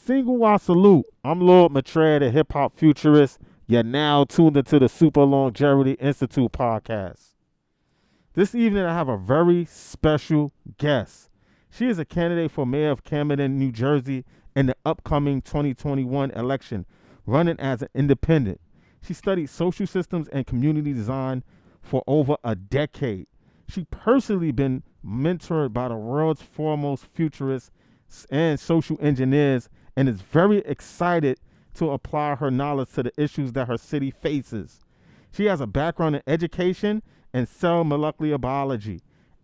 Single I salute. I'm Lord Maitreya, the hip hop futurist. You're now tuned into the Super Longevity Institute podcast. This evening, I have a very special guest. She is a candidate for mayor of Camden, New Jersey, in the upcoming 2021 election, running as an independent. She studied social systems and community design for over a decade. She personally been mentored by the world's foremost futurists and social engineers and is very excited to apply her knowledge to the issues that her city faces. She has a background in education and cell molecular biology,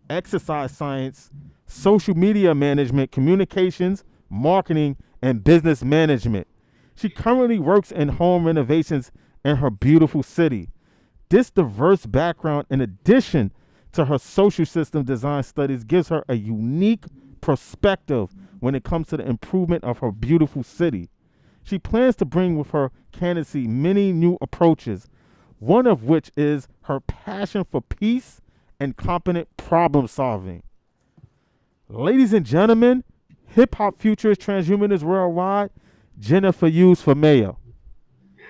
exercise science, social media management, communications, marketing, and business management. She currently works in home renovations in her beautiful city. This diverse background, in addition to her social system design studies, gives her a unique perspective when it comes to the improvement of her beautiful city. She plans to bring with her candidacy many new approaches, one of which is her passion for peace and competent problem solving. Ladies and gentlemen, hip hop futurist transhumanist worldwide, Jennifer Huse for mayor.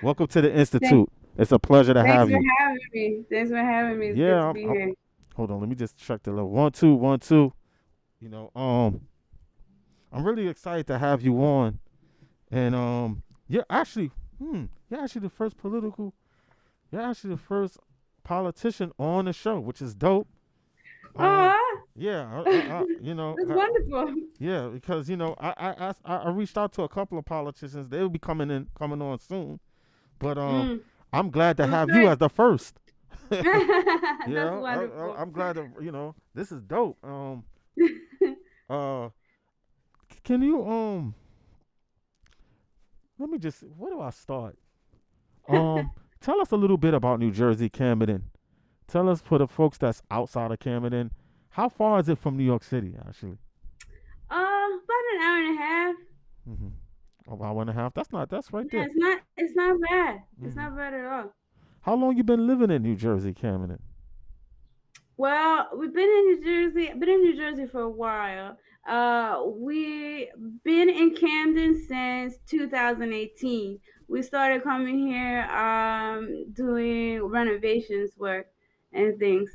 Welcome to the Thank, Institute. It's a pleasure to thanks have for you. having me. Thanks for having me. It's good Yeah, to be here. hold on. Let me just check the level. 1 2 1 2. You know, I'm really excited to have you on, and you're actually, you're actually the first political, you're actually the first politician on the show, which is dope. Um, Oh, yeah, that's wonderful. yeah, because I reached out to a couple of politicians. They'll be coming on soon, but Mm, I'm glad to I'm have you sure. as the first. That's Yeah, wonderful. I'm glad that this is dope. Uh, can you let me just where do I start? Tell us a little bit about New Jersey, Camden. Tell us for the folks that's outside of Camden, how far is it from New York City, actually? About an hour and a half. Mm-hmm. An hour and a half. That's right Yeah, there. it's not bad. It's not Mm-hmm. bad at all. How long you been living in New Jersey, Camden? Well, we've been in New Jersey. Been in New Jersey for a while. We been in Camden since 2018. We started coming here, doing renovations work and things.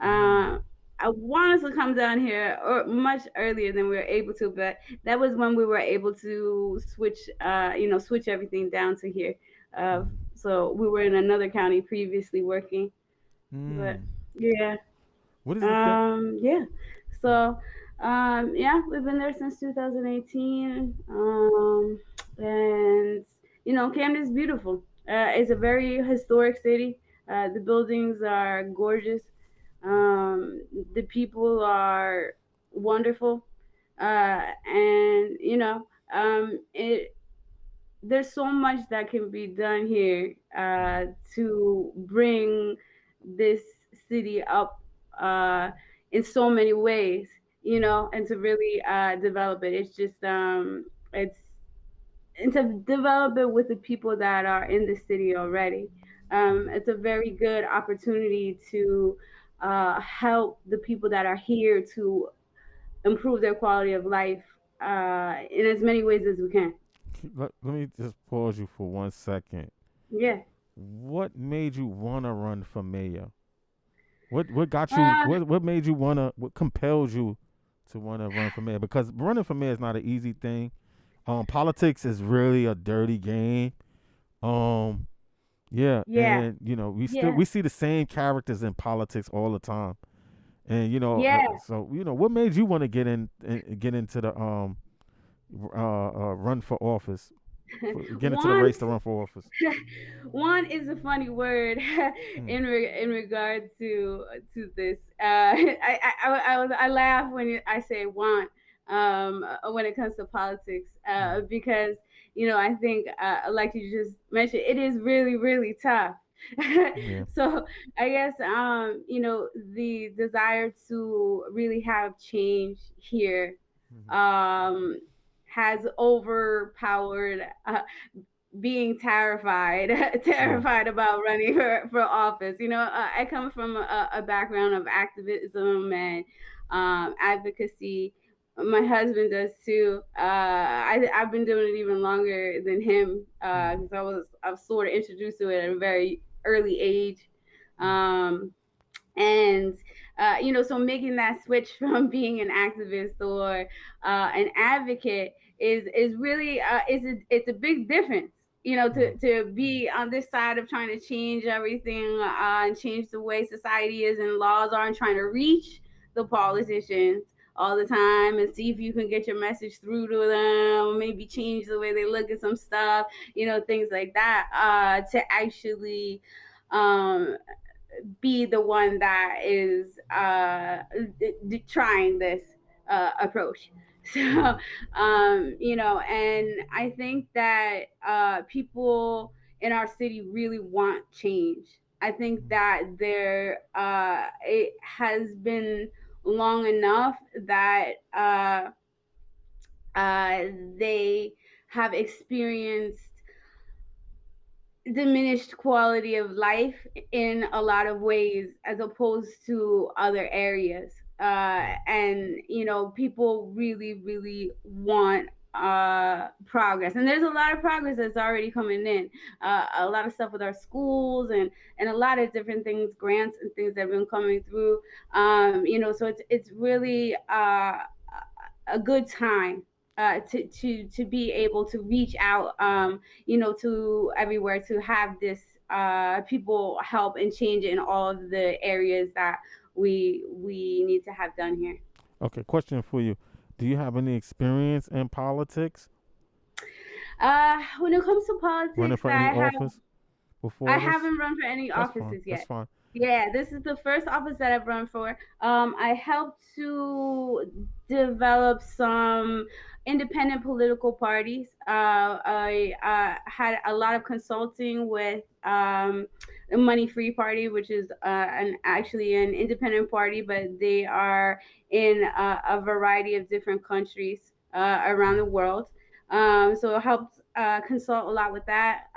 Mm. I wanted to come down here much earlier than we were able to, but that was when we were able to switch, switch everything down to here. Uh, Mm-hmm. so we were in another county previously working, but Mm. yeah. What is the thing? Yeah. So, yeah, we've been there since 2018. And Camden's beautiful. It's a very historic city. The buildings are gorgeous. The people are wonderful. And it there's so much that can be done here to bring this city up in so many ways, and to really develop it. It's just it's and to develop it with the people that are in the city already. It's a very good opportunity to help the people that are here to improve their quality of life in as many ways as we can. Let me just pause you for 1 second. Yeah. What made you wanna run for mayor? What got you? Uh, What made you wanna? What compelled you to wanna run for mayor? Because running for mayor is not an easy thing. Politics is really a dirty game. Um, yeah, yeah. and Yeah. we see the same characters in politics all the time. And Yeah. so what made you want to get into the run for office, get into the Want race to run for office? Want is a funny word Mm, in regard to this. I laugh when I say want when it comes to politics mm, because I think like you just mentioned, it is really really tough. yeah. So I guess the desire to really have change here Mhm, um has overpowered being terrified yeah. terrified about running for office. I come from a background of activism and advocacy, My husband does too. I've been doing it even longer than him Mm, because I was sort of introduced to it at a very early age. mm, Um, and so making that switch from being an activist or an advocate is really it's a big difference, mm, to be on this side of trying to change everything, and change the way society is and laws are, and trying to reach the politicians all the time and see if you can get your message through to them, maybe change the way they look at some stuff, things like that, to actually um, be the one that is trying this approach. So, mm, and I think that people in our city really want change. I think mm, that it has been long enough that uh, they have experienced diminished quality of life in a lot of ways as opposed to other areas, and people really really want progress, and there's a lot of progress that's already coming in, a lot of stuff with our schools and a lot of different things, grants and things that have been coming through, so it's really a good time to be able to reach out, to everywhere, to have this people help and change in all of the areas that we need to have done here. Okay, question for you. Do you have any experience in politics? When it comes to Running politics, for any office I before this? haven't run for any That's fine. offices That's yet. fine. Yeah, this is the first office that I've run for. I helped to develop some independent political parties. I had a lot of consulting with the Money Free Party, which is actually an independent party, but they are in a variety of different countries around Mm, the world. So I helped consult a lot with that.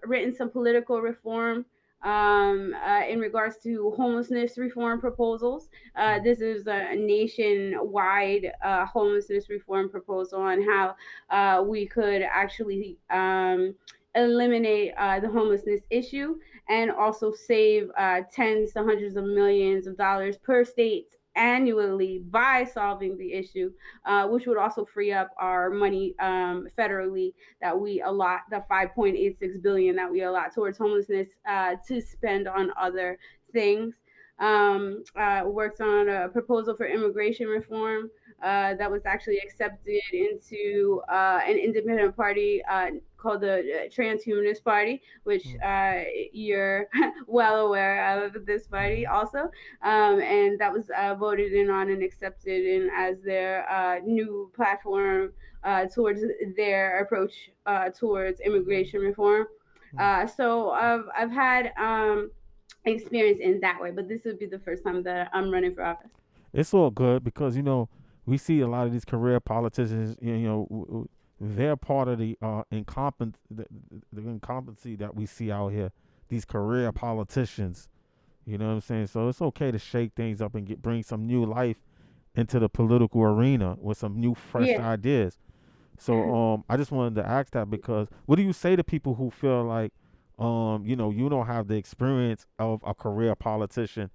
Written some political reform in regards to homelessness reform proposals. mm, This is a nationwide homelessness reform proposal on how we could actually eliminate the homelessness issue and also save tens to hundreds of millions of dollars per state annually by solving the issue, which would also free up our money federally that we allot, the 5.86 billion that we allot towards homelessness, to spend on other things. Worked on a proposal for immigration reform that was actually accepted into an independent party called the Transhumanist Party, which mm, you're well aware of this party mm, also, and that was voted in on and accepted in as their new platform towards their approach towards immigration reform. mm. So I've had experience in that way, but this would be the first time that I'm running for office. It's all good because we see a lot of these career politicians. They're part of the incompetency that we see out here. These career politicians. You know what I'm saying? So it's okay to shake things up and bring some new life into the political arena with some new fresh Yeah. ideas. So I just wanted to ask that because what do you say to people who feel like you don't have the experience of a career politician?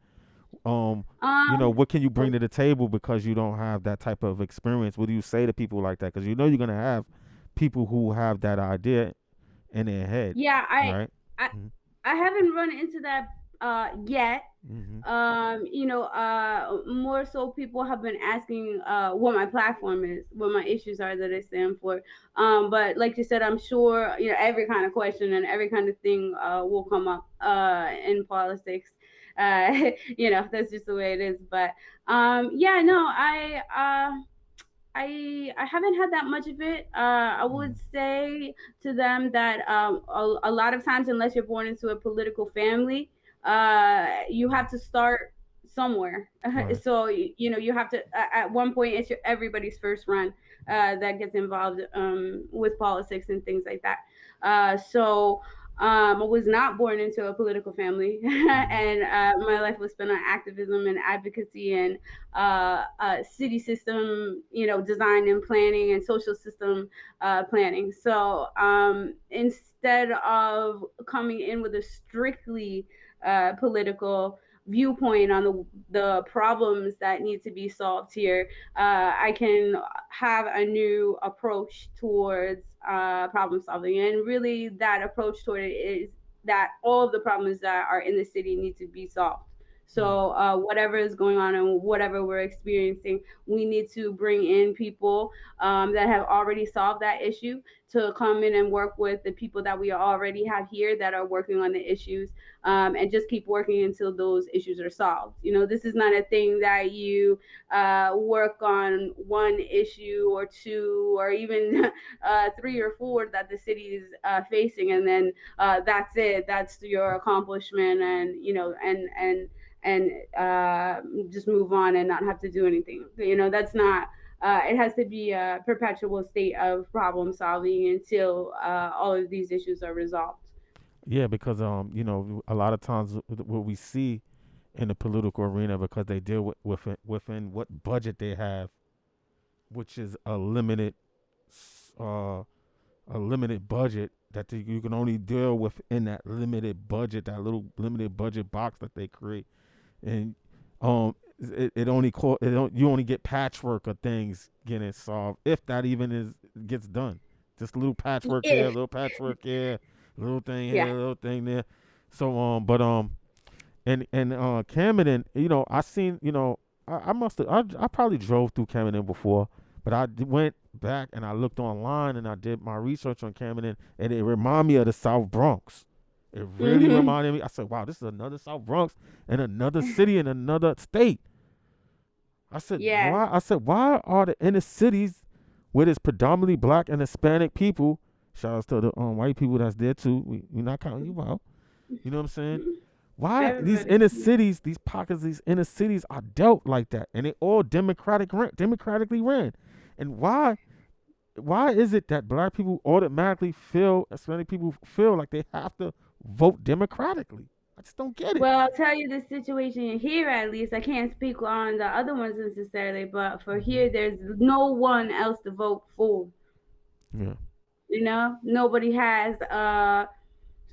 Um, Um. what can you bring to the table because you don't have that type of experience? What do you say to people like that? Because you're gonna have people who have that idea in their head, Yeah. right? I Mm-hmm. I haven't run into that yet. Mm-hmm. More so people have been asking what my platform is, what my issues are that I stand for. But like you said, I'm sure every kind of question and every kind of thing will come up in politics. That's just the way it is. But yeah, no, I haven't had that much of it. I would say to them that a lot of times, unless you're born into a political family, you have to start somewhere. Right. So you have to at one point it's everybody's first run that gets involved with politics and things like that. So. I was not born into a political family, Mm-hmm. and my life was spent on activism and advocacy and city system, design and planning and social system planning. So instead of coming in with a strictly political viewpoint on the problems that need to be solved here, I can have a new approach towards problem solving. And really, that approach toward it is that all of the problems that are in the city need to be solved. So, whatever is going on and whatever we're experiencing, we need to bring in people that have already solved that issue to come in and work with the people that we already have here that are working on the issues, and just keep working until those issues are solved. This is not a thing that you work on one issue or two or even three or four that the city is facing, and then that's it. That's your accomplishment, and just move on and not have to do anything. That's not. It has to be a perpetual state of problem solving until all of these issues are resolved. Yeah, because a lot of times what we see in the political arena, because they deal within what budget they have, which is uh, a limited budget that you can only deal with in that limited budget, that little limited budget box that they create, and it only you only get patchwork of things getting solved, if that even gets done. Just a little patchwork here, a If little patchwork here, little thing Yeah. here, little thing there. So but and Camden, I seen, I must have, I probably drove through Camden before, but went back and I looked online and I did my research on Camden, and it reminded me of the South Bronx. It really Hmm. reminded me. I said, "Wow, this is another South Bronx in another city in another state." I said, Yeah. "Why?" I said, "Why are the inner cities where there's predominantly black and Hispanic people?" Shout outs to the white people that's there too. We not counting you out. You know what I'm saying? Why these Everybody. inner cities, these pockets, these inner cities are dealt like that, and they all democratically ran, and why is it that black people automatically feel, Hispanic people feel like they have to vote democratically? I just don't get it. Well, I'll tell you the situation here at least. I can't speak on the other ones necessarily, but for Hmm. here, there's no one else to vote for. Yeah, Nobody has.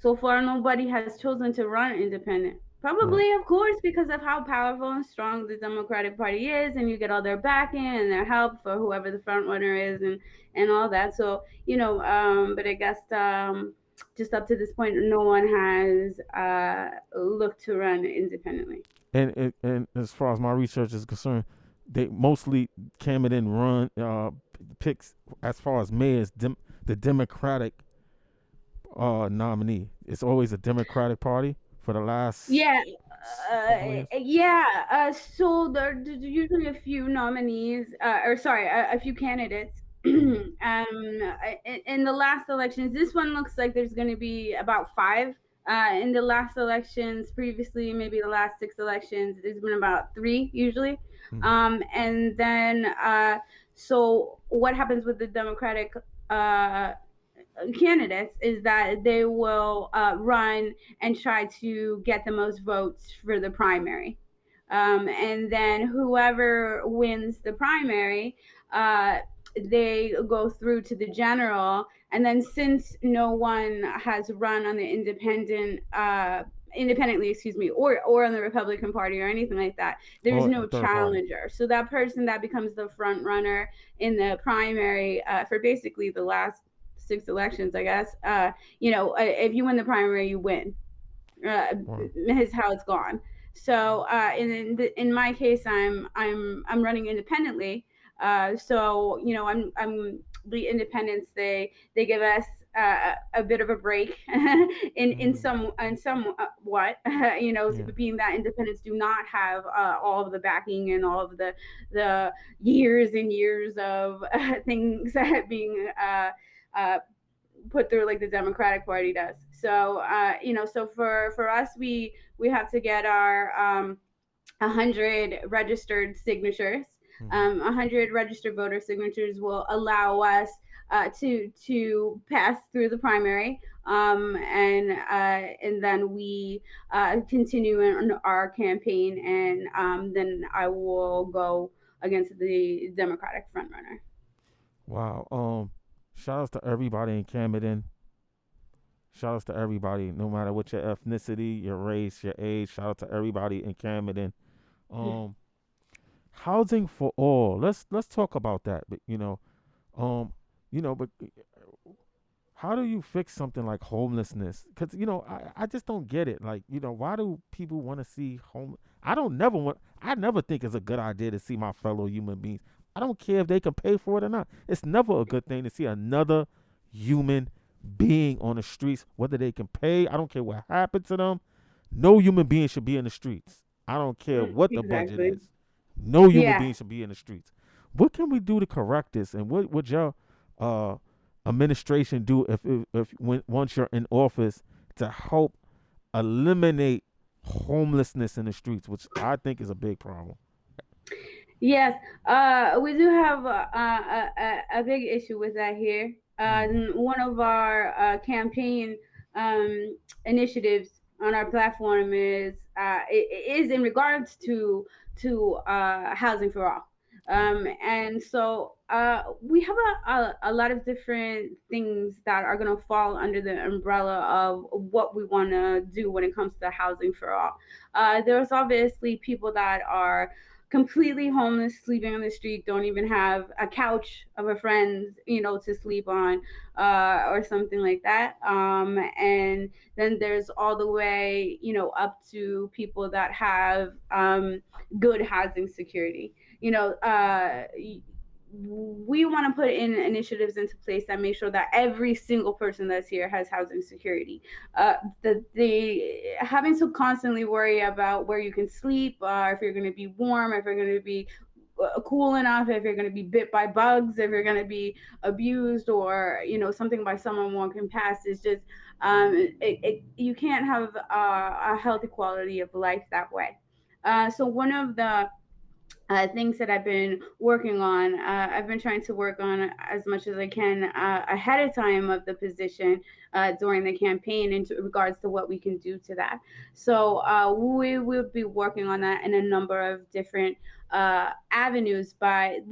So far, nobody has chosen to run independent. right. Probably, of course, because of how powerful and strong the Democratic Party is, and you get all their backing and their help for whoever the front runner is, and all that. So, but I guess just up to this point, no one has looked to run independently. And as far as my research is concerned, they mostly Camden run picks, as far as mayors, the Democratic nominee. It's always a Democratic Party for the last Yeah, couple of years. yeah. So there's usually a few nominees, or sorry, a few candidates. Hmm. In the last elections, this one looks like there's going to be about five. In the last elections, previously, maybe the last six elections, there's been about three usually. Hmm. And then, so what happens with the Democratic uh, candidates is that they will run and try to get the most votes for the primary. And then whoever wins the primary, uh, they go through to the general. And then since no one has run on the independently, excuse me, or on the Republican Party or anything like that, there's Or a no third party. challenger. So that person that becomes the front runner in the primary for basically the last six elections, I guess. If you win the primary, you win. Wow. Is how it's gone. So in my case, I'm running independently. So I'm the independents. They give us a bit of a break Mm. in somewhat. Yeah. Being that independents do not have all of the backing and all of the years and years of things being uh, put through like the Democratic Party does. So so for us, we have to get our 100 registered signatures. Hmm. 100 registered voter signatures will allow us to pass through the primary. and then we continue in our campaign, and then I will go against the Democratic frontrunner. Wow. Shout outs to everybody in Camden. Shout outs to everybody, no matter what your ethnicity, your race, your age. Shout out to everybody in Camden. Um, Housing for all. Let's talk about that. But um, but how do you fix something like homelessness? Because I just don't get it. Like why do people want to see home? I never think it's a good idea to see my fellow human beings. I don't care if they can pay for it or not. It's never a good thing to see another human being on the streets, whether they can pay. I don't care what happened to them. No human being should be in the streets. I don't care what the budget Exactly. is. No human Yeah. being should be in the streets. What can we do to correct this? And what would your uh, administration do if when once you're in office to help eliminate homelessness in the streets, which I think is a big problem. Yes, we do have a big issue with that here. Mm, One of our campaign initiatives on our platform is in regards to housing for all. mm, And so we have a lot of different things that are going to fall under the umbrella of what we want to do when it comes to housing for all. There's obviously people that are completely homeless, sleeping on the street, don't even have a couch of a friend, to sleep on, or something like that. And then there's all the way, up to people that have good housing security. You know, we want to put in initiatives into place that make sure that every single person that's here has housing security. The having to constantly worry about where you can sleep, if you're going to be warm, if you're going to be cool enough, if you're going to be bit by bugs, if you're going to be abused, or something by someone walking past, is just you can't have a healthy quality of life that way. So one of the things that I've been working on. I've been trying to work on as much as I can ahead of time of the position during the campaign in regards to what we can do to that. So we will be working on that in a number of different avenues. But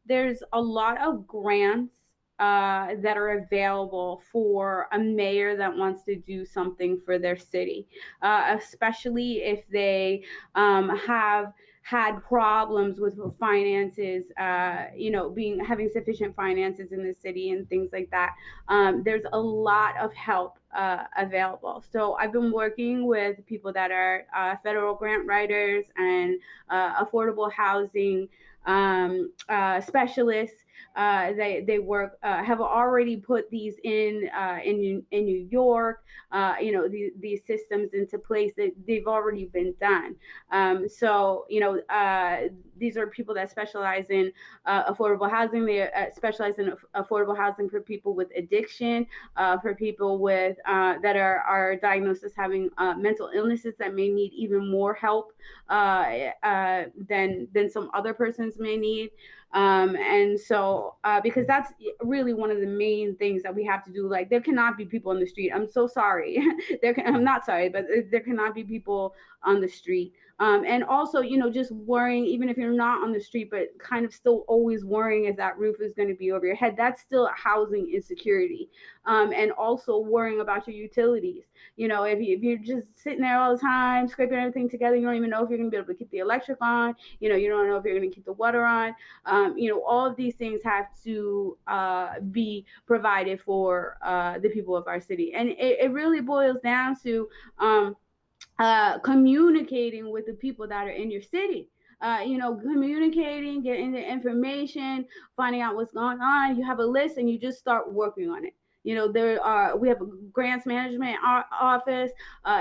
there's a lot of grants that are available for a mayor that wants to do something for their city, especially if they have had problems with finances, being having sufficient finances in the city and things like that. There's a lot of help available. So I've been working with people that are federal grant writers and affordable housing specialists. They work have already put these in New York. These systems into place that they've already been done. So these are people that specialize in affordable housing. They specialize in affordable housing for people with addiction, for people with that are diagnosed as having mental illnesses that may need even more help than some other persons may need. And so because that's really one of the main things that we have to do. Like, there cannot be people on the street. I'm so sorry. I'm not sorry, but there cannot be people on the street. And also, just worrying, even if you're not on the street, but kind of still always worrying if that roof is going to be over your head. That's still housing insecurity. And also worrying about your utilities. If you're just sitting there all the time, scraping everything together, you don't even know if you're going to be able to keep the electric on. You don't know if you're going to keep the water on. All of these things have to be provided for the people of our city. And it really boils down to communicating with the people that are in your city. Communicating, getting the information, finding out what's going on. You have a list and you just start working on it. We have a grants management office,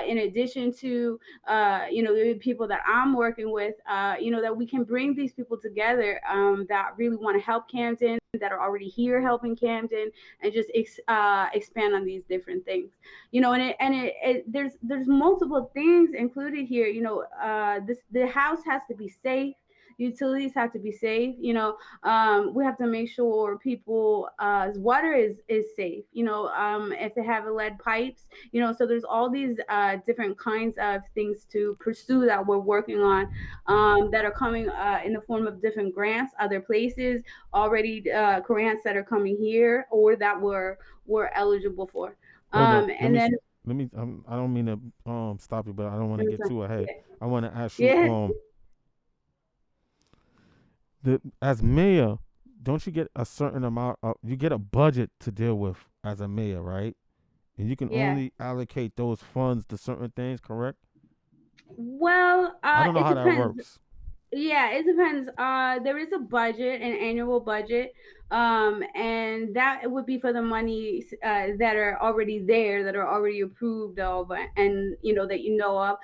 in addition to the people that I'm working with, that we can bring these people together, that really want to help Camden, that are already here helping Camden, and just expand on these different things. There's multiple things included here. The house has to be safe. Utilities have to be safe. We have to make sure people's water is safe. If they have lead pipes, so there's all these different kinds of things to pursue that we're working on, that are coming in the form of different grants, other places already, grants that are coming here or that we're eligible for. Hold up. And then Let me. I don't mean to stop you, but I don't want to get too ahead. yeah, I want to ask you yeah, as mayor, don't you get a certain amount of, you get a budget to deal with as a mayor, right? And you can yeah. only allocate those funds to certain things, correct? Well, I don't know it how that depends. works. Yeah, it depends. There is a budget, an annual budget, and that would be for the monies that are already there, that are already approved of, and that of.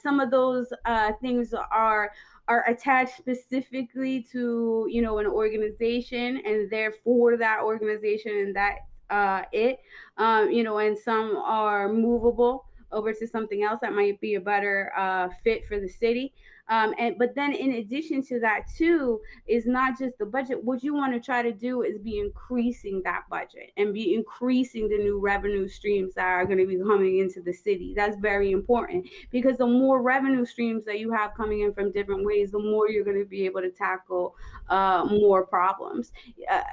Some of those things are attached specifically to an organization, and therefore that organization and that it, and some are movable over to something else that might be a better fit for the city. And but then in addition to that too, is not just the budget. What you want to try to do is be increasing that budget and be increasing the new revenue streams that are going to be coming into the city. That's very important, because the more revenue streams that you have coming in from different ways, the more you're going to be able to tackle more problems.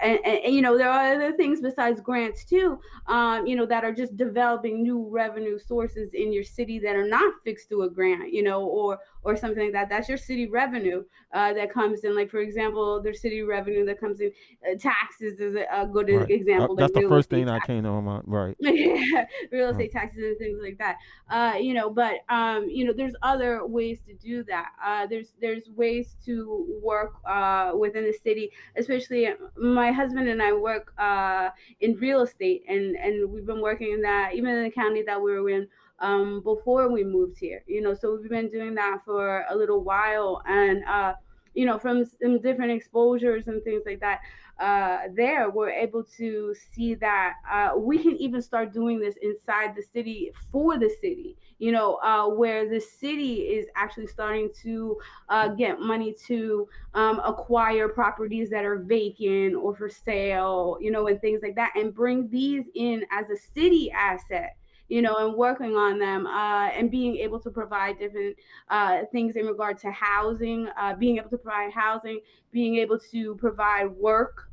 And there are other things besides grants too, that are just developing new revenue sources in your city that are not fixed to a grant, or something like that. That's your city revenue that comes in. Like, for example, there's city revenue that comes in. Taxes is a good Right. example, like That's the real first estate thing that taxes. came to my mind. Right. Real Right. estate taxes and things like that. But there's other ways to do that. There's ways to work within the city, especially my husband and I work in real estate, and we've been working in that even in the county that we were in before we moved here. So we've been doing that for a little while, and from some different exposures and things like that, there we're able to see that we can even start doing this inside the city for the city. Where the city is actually starting to get money to acquire properties that are vacant or for sale, and things like that, and bring these in as a city asset, and working on them, and being able to provide different things in regard to housing, being able to provide housing, being able to provide work,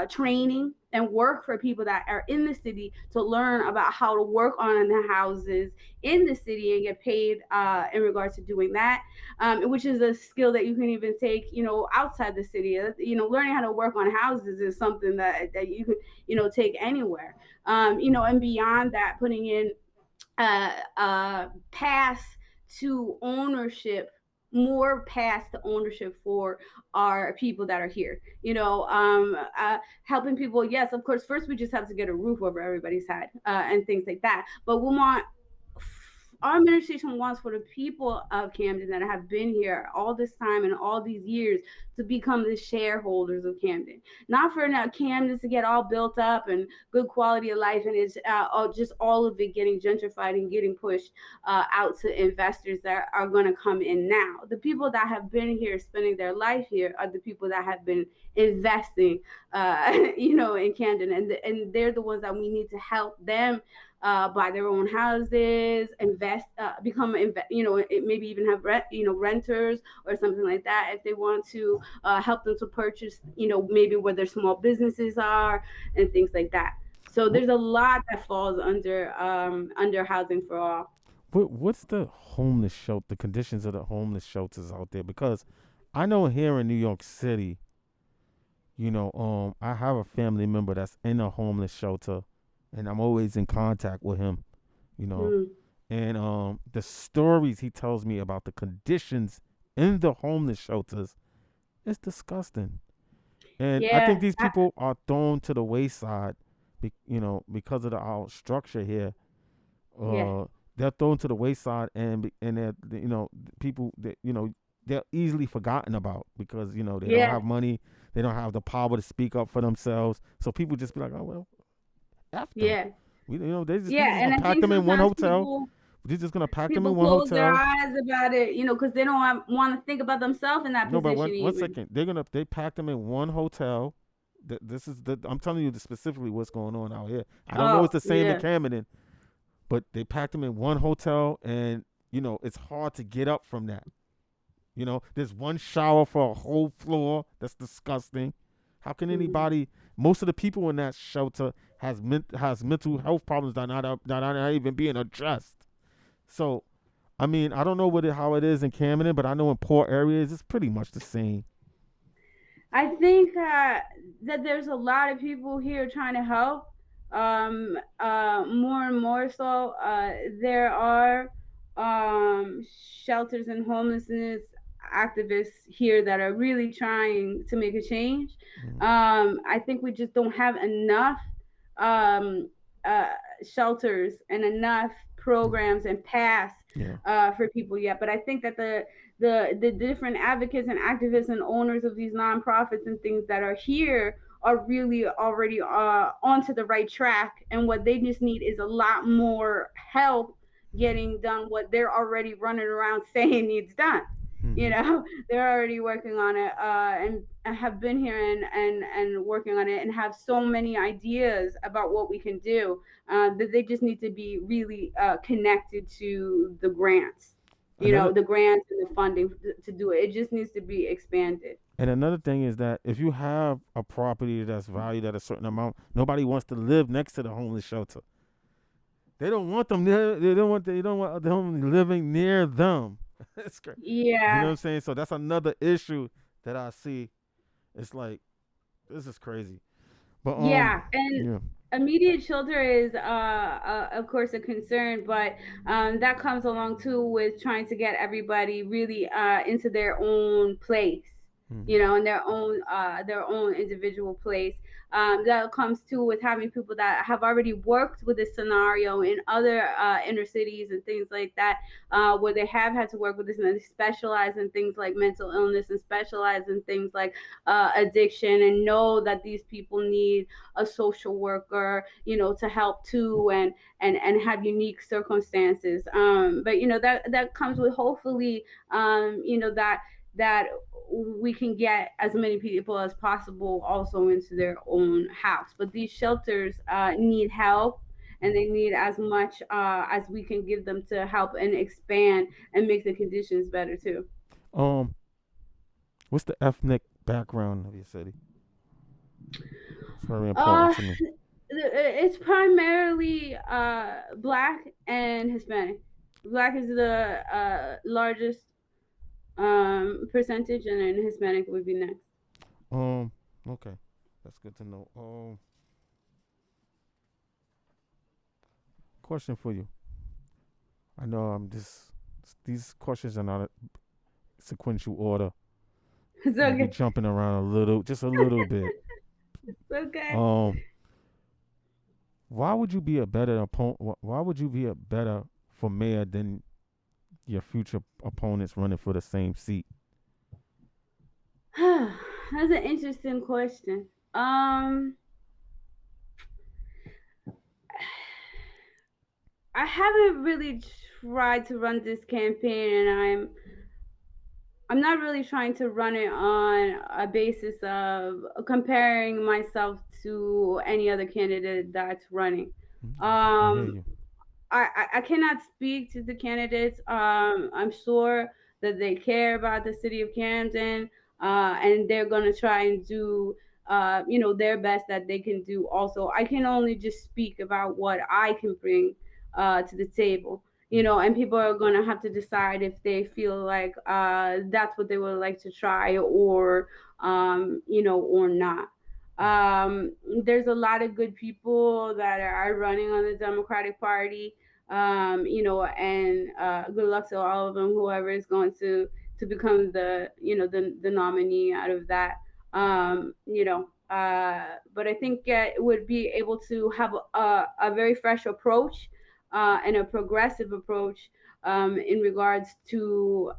training, and work for people that are in the city to learn about how to work on the houses in the city and get paid in regards to doing that, which is a skill that you can even take, outside the city. Learning how to work on houses is something that you could, take anywhere. And beyond that, putting in pass to ownership, more paths to ownership for our people that are here. Helping people. Yes, of course. First, we just have to get a roof over everybody's head and things like that. But we want our administration wants for the people of Camden that have been here all this time and all these years to become the shareholders of Camden. Not for now Camden to get all built up and good quality of life, and it's just all of it getting gentrified and getting pushed out to investors that are going to come in now. The people that have been here, spending their life here, are the people that have been investing, in Camden, and they're the ones that we need to help them buy their own houses, invest, become, maybe even have renters or something like that if they want to help them to purchase, maybe where their small businesses are and things like that. So What there's a lot that falls under housing for all. what's the homeless shelter? The conditions of the homeless shelters out there? Because I know here in New York City, I have a family member that's in a homeless shelter, and I'm always in contact with him. You know, Mm. and the stories he tells me about the conditions in the homeless shelters is disgusting. And I think Yeah, these people are thrown to the wayside, because of our structure here. yeah, Uh, they're thrown to the wayside, and they're, people that, they're easily forgotten about because they don't yeah, have money, they don't have the power to speak up for themselves. So people just be like, oh well, f them. yeah. We Yeah, just and gonna I pack think them in one sometimes hotel, people. They're just gonna pack them People in one close their hotel. eyes about it, because they don't want to think about themselves in that No, but position one even. second. They packed them in one hotel. This is the I'm telling you specifically what's going on out here. I don't know it's Oh, the same in yeah. Camden, but they packed them in one hotel, and it's hard to get up from that. There's one shower for a whole floor. That's disgusting. How can Mm. anybody? Most of the people in that shelter has mental health problems that are not even being addressed. So, I mean, I don't know how it is in Camden, but I know in poor areas it's pretty much the same. I think that there's a lot of people here trying to help. More and more so, there are shelters and homelessness activists here that are really trying to make a change. Mm, I think we just don't have enough um, uh, shelters and enough yeah, programs and paths yeah. for people yet. But I think that the different advocates and activists and owners of these nonprofits and things that are here are really already onto the right track, and what they just need is a lot more help getting done what they're already running around saying needs done. you Mm-hmm. know they're already working on it, and have been here and working on it, and have so many ideas about what we can do, that they just need to be really connected to the grants, Another the grants and the funding to do it. It just needs to be expanded. and another thing is that if you have a property that's valued at a certain amount, nobody wants to live next to the homeless shelter. They don't want them near. They don't want them living near them. It's great. You know what Yeah. I'm saying? So that's another issue that I see. It's like this is crazy. But Yeah, and yeah. immediate shelter is, of course, a concern, but that comes along too with trying to get everybody really into their own place, Mm-hmm. in their own individual place. That comes too with having people that have already worked with this scenario in other inner cities and things like that, where they have had to work with this, and they specialize in things like mental illness and specialize in things like addiction, and know that these people need a social worker, to help too, and have unique circumstances. But that comes with, hopefully, that we can get as many people as possible also into their own house. But these shelters need help, and they need as much as we can give them to help and expand and make the conditions better too. Um, what's the ethnic background of your city? It's very important Uh, to me. it's primarily black and Hispanic. Black is the largest percentage, and then Hispanic would be next. Um, okay, that's good to know. Question for you. I know I'm just these questions are not a sequential order. It's I'm gonna be okay. jumping around a little, just a little bit. It's okay. Um, why would you be a better opponent? Why would you be a better for mayor than your future opponents running for the same seat? That's an interesting question. I haven't really tried to run this campaign, and I'm not really trying to run it on a basis of comparing myself to any other candidate that's running. I hear Um, you. I cannot speak to the candidates. I'm sure that they care about the city of Camden, and they're gonna try and do, their best that they can do. Also, I can only just speak about what I can bring to the table. And people are gonna have to decide if they feel like that's what they would like to try, or not. There's a lot of good people that are running on the Democratic Party, and good luck to all of them, whoever is going to become the nominee out of that. But I think it would be able to have a very fresh approach, and a progressive approach, in regards to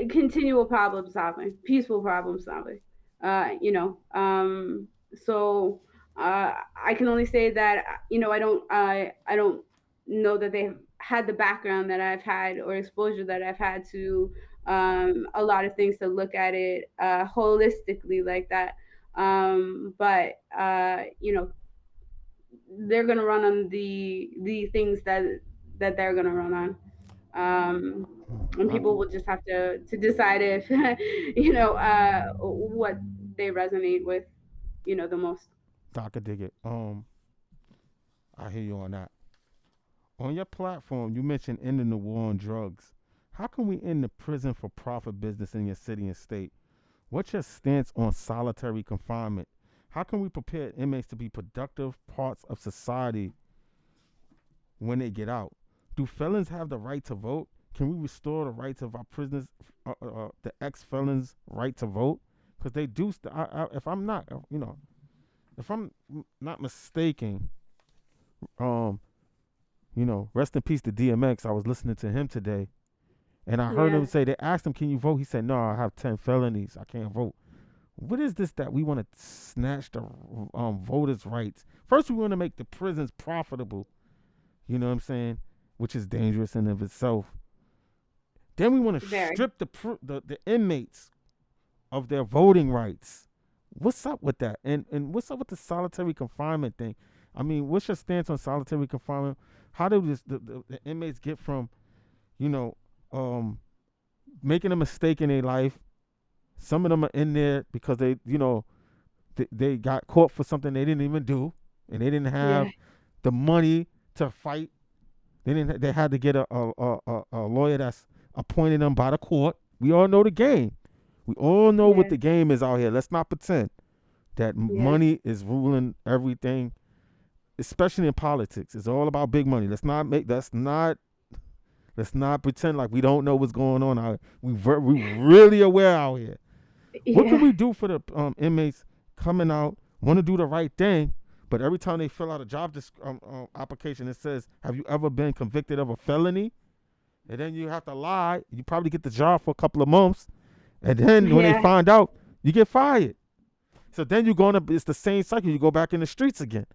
continual problem solving, peaceful problem solving. Uh, you know, um, so I can only say that I don't know that they have had the background that I've had or exposure that I've had to a lot of things to look at it holistically like that. But they're gonna run on the things that they're gonna run on. Um, and I, people will just have to decide if what they resonate with, the most. I could dig it. I hear you on that. On your platform, you mentioned ending the war on drugs. How can we end the prison for profit business in your city and state? What's your stance on solitary confinement? How can we prepare inmates to be productive parts of society when they get out? Do felons have the right to vote? Can we restore the rights of our prisoners, the ex-felons' right to vote? Because they do. If I'm not, if I'm not mistaken, um, rest in peace to DMX. I was listening to him today, and I heard Yeah, him say they asked him, "Can you vote?" He said, "No, I have 10 felonies. I can't vote." What is this that we want to snatch the voters' rights? First, we want to make the prisons profitable. You know what I'm saying? Which is dangerous in of itself. Then we want to very. strip the inmates of their voting rights. What's up with that? And what's up with the solitary confinement thing? I mean, what's your stance on solitary confinement? How do the inmates get from you know um, making a mistake in their life? Some of them are in there because they got caught for something they didn't even do, and they didn't Yeah, have the money to fight. They didn't. They had to get a lawyer that's appointed them by the court. We all know the game. We all know what yeah, the game is out here. Let's not pretend that yeah, money is ruling everything, especially in politics. It's all about big money. Let's not make. Let's not pretend like we don't know what's going on out here. We really aware out here. What can yeah, we do for the inmates coming out, want to do the right thing, but every time they fill out a job application, it says, "Have you ever been convicted of a felony?" And then you have to lie. You probably get the job for a couple of months, and then when they yeah, find out, you get fired. So then you're going to, it's the same cycle. You go back in the streets again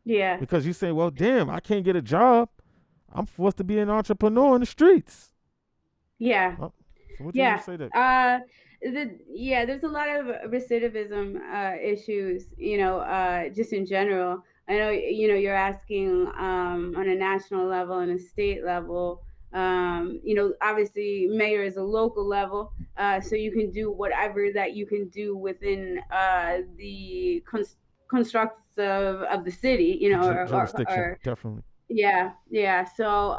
yeah, because you say, well, damn, I can't get a job. I'm forced to be an entrepreneur in the streets. yeah. Oh, so what you Yeah. say that? There's a lot of recidivism issues, just in general. I know, you're asking on a national level and a state level. Obviously, mayor is a local level, so you can do whatever that you can do within the constructs of the city, Jurisdiction, or definitely. yeah, yeah. So,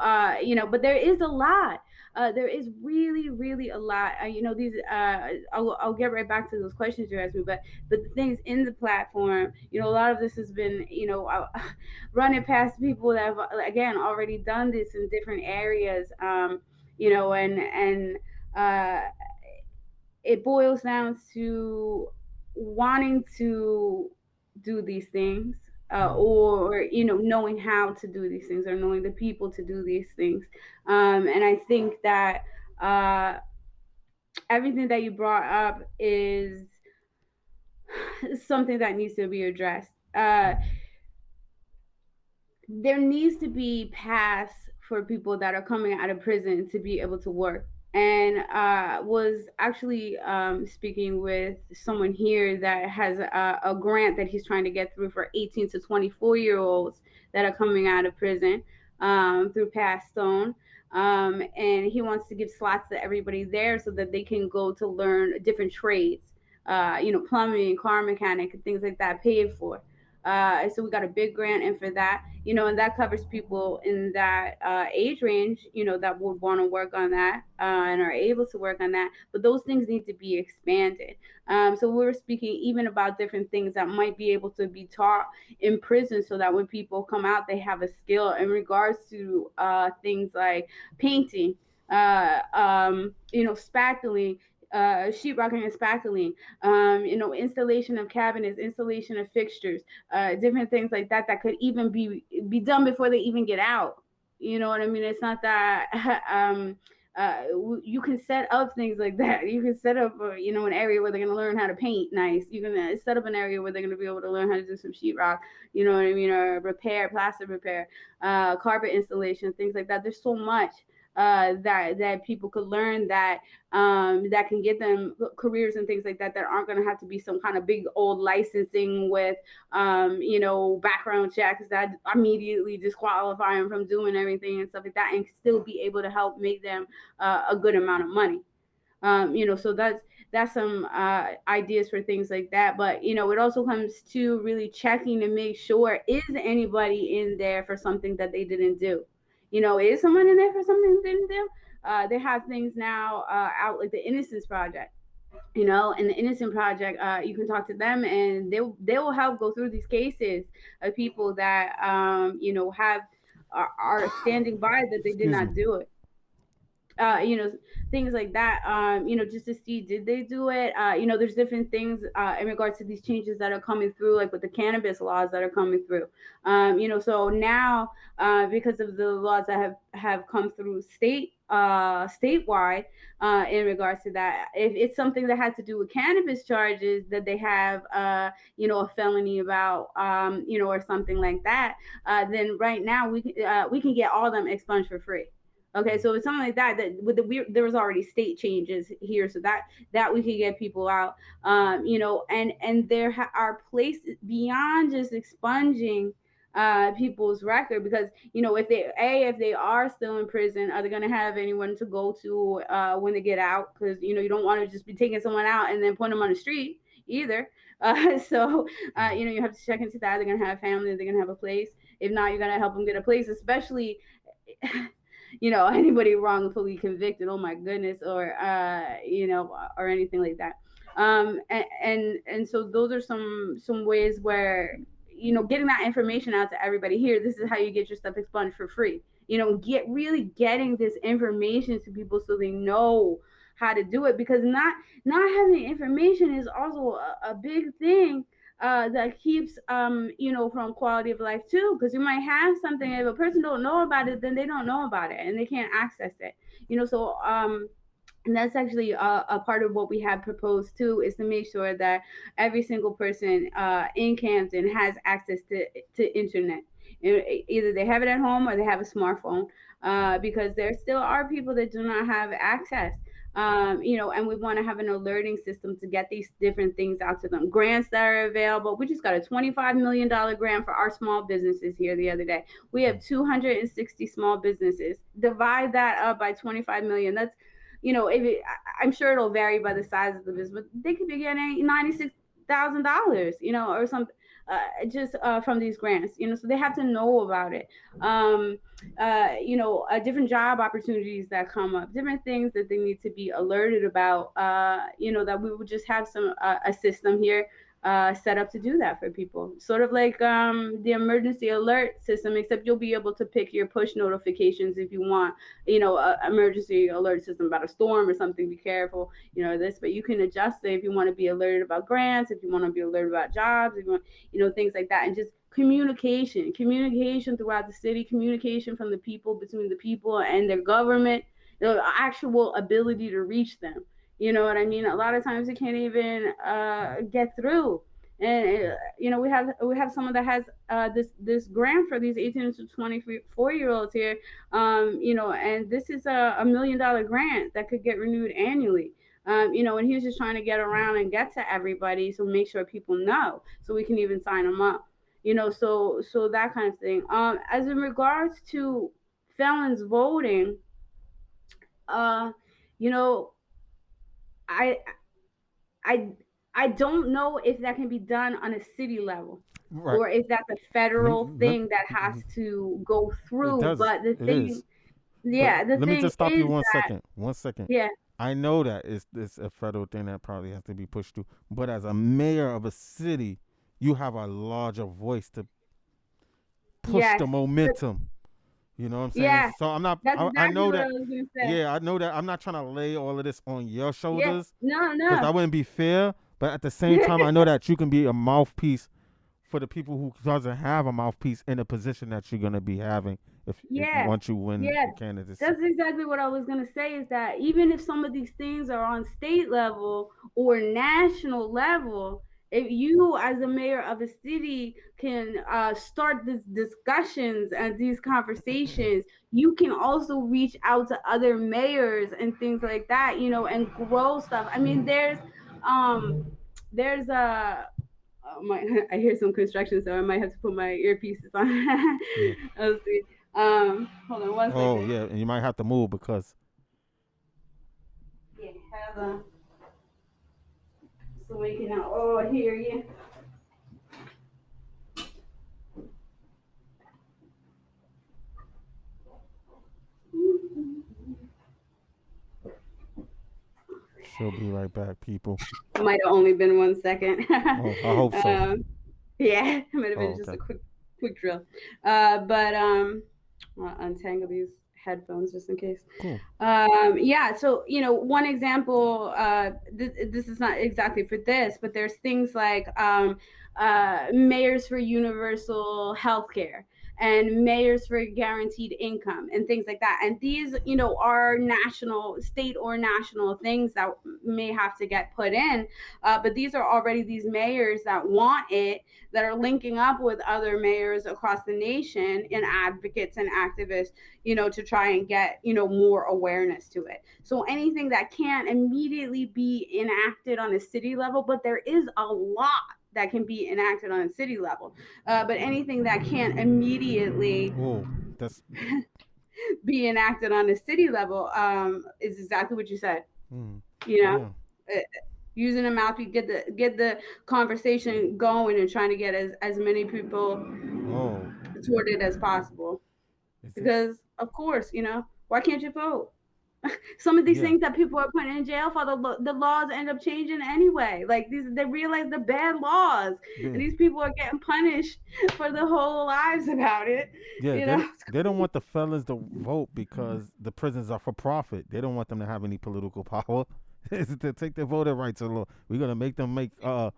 but there is a lot. There is really, really a lot. These. I'll get right back to those questions you asked me, but the things in the platform, a lot of this has been, running past people that have again already done this in different areas. And uh, it boils down to wanting to do these things, Mm. or knowing how to do these things or knowing the people to do these things. And I think that uh, everything that you brought up is something that needs to be addressed. There needs to be paths for people that are coming out of prison to be able to work. And was actually speaking with someone here that has a grant that he's trying to get through for 18 to 24-year-olds that are coming out of prison through Pass Stone. And he wants to give slots to everybody there so that they can go to learn different trades, plumbing, car mechanic, and things like that, paid for. So we got a big grant in for that, and that covers people in that age range, that would want to work on that and are able to work on that. But those things need to be expanded. So we were speaking even about different things that might be able to be taught in prison so that when people come out, they have a skill in regards to things like painting, spackling, sheetrocking and spackling, installation of cabinets, installation of fixtures, different things like that that could even be done before they even get out. You know what I mean? It's not that you can set up things like that. You can set up, an area where they're going to learn how to paint nice. You can set up an area where they're going to be able to learn how to do some sheetrock, you know what I mean, or repair, plaster repair, carpet installation, things like that. There's so much that people could learn that can get them careers and things like that that aren't going to have to be some kind of big old licensing with background checks that immediately disqualify them from doing everything and stuff like that, and still be able to help make them a good amount of money. So that's some ideas for things like that. But it also comes to really checking to make sure, is anybody in there for something that they didn't do. Is someone in there for something they didn't do? They have things now out like the Innocence Project. And the Innocent Project, you can talk to them, and they will help go through these cases of people that have are standing by that they did Excuse me. not do it. Things like that, just to see, did they do it. There's different things in regards to these changes that are coming through, like with the cannabis laws that are coming through. So now, because of the laws that have come through statewide, in regards to that, if it's something that had to do with cannabis charges that they have, a felony about, or something like that, then right now we can get all them expunged for free. Okay, so it's something like that. That with the weird, there was already state changes here, so that we could get people out. And there are places beyond just expunging people's record, because if they are still in prison, are they going to have anyone to go to when they get out? Because you don't want to just be taking someone out and then putting them on the street either. So you have to check into that. They're going to have family. They're going to have a place. If not, you're going to help them get a place, especially anybody wrongfully convicted. Oh my goodness, or anything like that. And so those are some ways where getting that information out to everybody. Here, this is how you get your stuff expunged for free. Getting this information to people so they know how to do it, because not having information is also a big thing that keeps from quality of life too, because you might have something, if a person don't know about it, then they don't know about it and they can't access it. So and that's actually a part of what we have proposed too, is to make sure that every single person in Camden has access to internet. Either they have it at home or they have a smartphone, because there still are people that do not have access. And we want to have an alerting system to get these different things out to them. Grants that are available. We just got a $25 million grant for our small businesses here the other day. We have 260 small businesses. Divide that up by 25 million. That's I'm sure it'll vary by the size of the business, but they could be getting $96,000, or something, just from these grants. So they have to know about it. Different job opportunities that come up, different things that they need to be alerted about. That we would just have a system here set up to do that for people, sort of like the emergency alert system, except you'll be able to pick your push notifications if you want, emergency alert system about a storm or something. Be careful, this, but you can adjust it if you want to be alerted about grants, if you want to be alerted about jobs, if you want, things like that. And just communication throughout the city, communication from the people, between the people and their government, the actual ability to reach them. You know what I mean? A lot of times it can't even get through. And we have someone that has this grant for these 18 to 24-year-olds here, and this is a $1 million grant that could get renewed annually. And he's just trying to get around and get to everybody, so make sure people know, so we can even sign them up. So that kind of thing. As in regards to felons voting, uh, you know, I I I don't know if that can be done on a city level, Right. or if that's a Let, federal let, thing that has to go it through. does. But the It thing, is. But yeah, the let me thing just stop you is one that, second. 1 second. yeah, I know that it's a federal thing that probably has to be pushed through. But as a mayor of a city, you have a larger voice to push yes, the momentum. You know what I'm saying? yeah, So I'm not. that's I exactly know what I that. was gonna say. Yeah, I know that. I'm not trying to lay all of this on your Yeah, shoulders no, because no, that wouldn't be fair. But at the same time, I know that you can be a mouthpiece for the people who doesn't have a mouthpiece in a position that you're gonna be having if Yeah, once you win yeah. the candidacy. That's exactly what I was gonna say. Is that even if some of these things are on state level or national level, if you, as a mayor of a city, can start these discussions and these conversations, you can also reach out to other mayors and things like that, and grow stuff. I mean, there's a I hear some construction, so I might have to put my earpieces on. Yeah. Let's see. Hold on one Oh second. yeah, and you might have to move because Yeah, have so we can all hear you. she'll be right back, people. Might have only been 1 second. Oh, I hope so. Yeah, it might have Oh, been just okay. a quick drill. But I'll untangle these headphones just in case. Cool. Yeah, so one example. This is not exactly for this, but there's things like mayors for universal health care and mayors for guaranteed income and things like that. And these, are national, state or national things that may have to get put in. But these are already these mayors that want it, that are linking up with other mayors across the nation and advocates and activists, to try and get, more awareness to it. So anything that can't immediately be enacted on a city level, but there is a lot that can be enacted on a city level. But anything that can't immediately Oh, that's be enacted on a city level is exactly what you said. mm, You know, yeah. Uh, using a mouthpiece, get the conversation going and trying to get as many people Oh, toward it as possible. is it? Because of course, why can't you vote? Some of these Yeah. things that people are putting in jail for, the laws end up changing anyway. Like these, they realize they're bad laws, and Yeah. these people are getting punished for their whole lives about it. Yeah, You know, they don't want the felons to vote because the prisons are for profit. They don't want them to have any political power. It's to take their voting rights away. We're gonna make them make all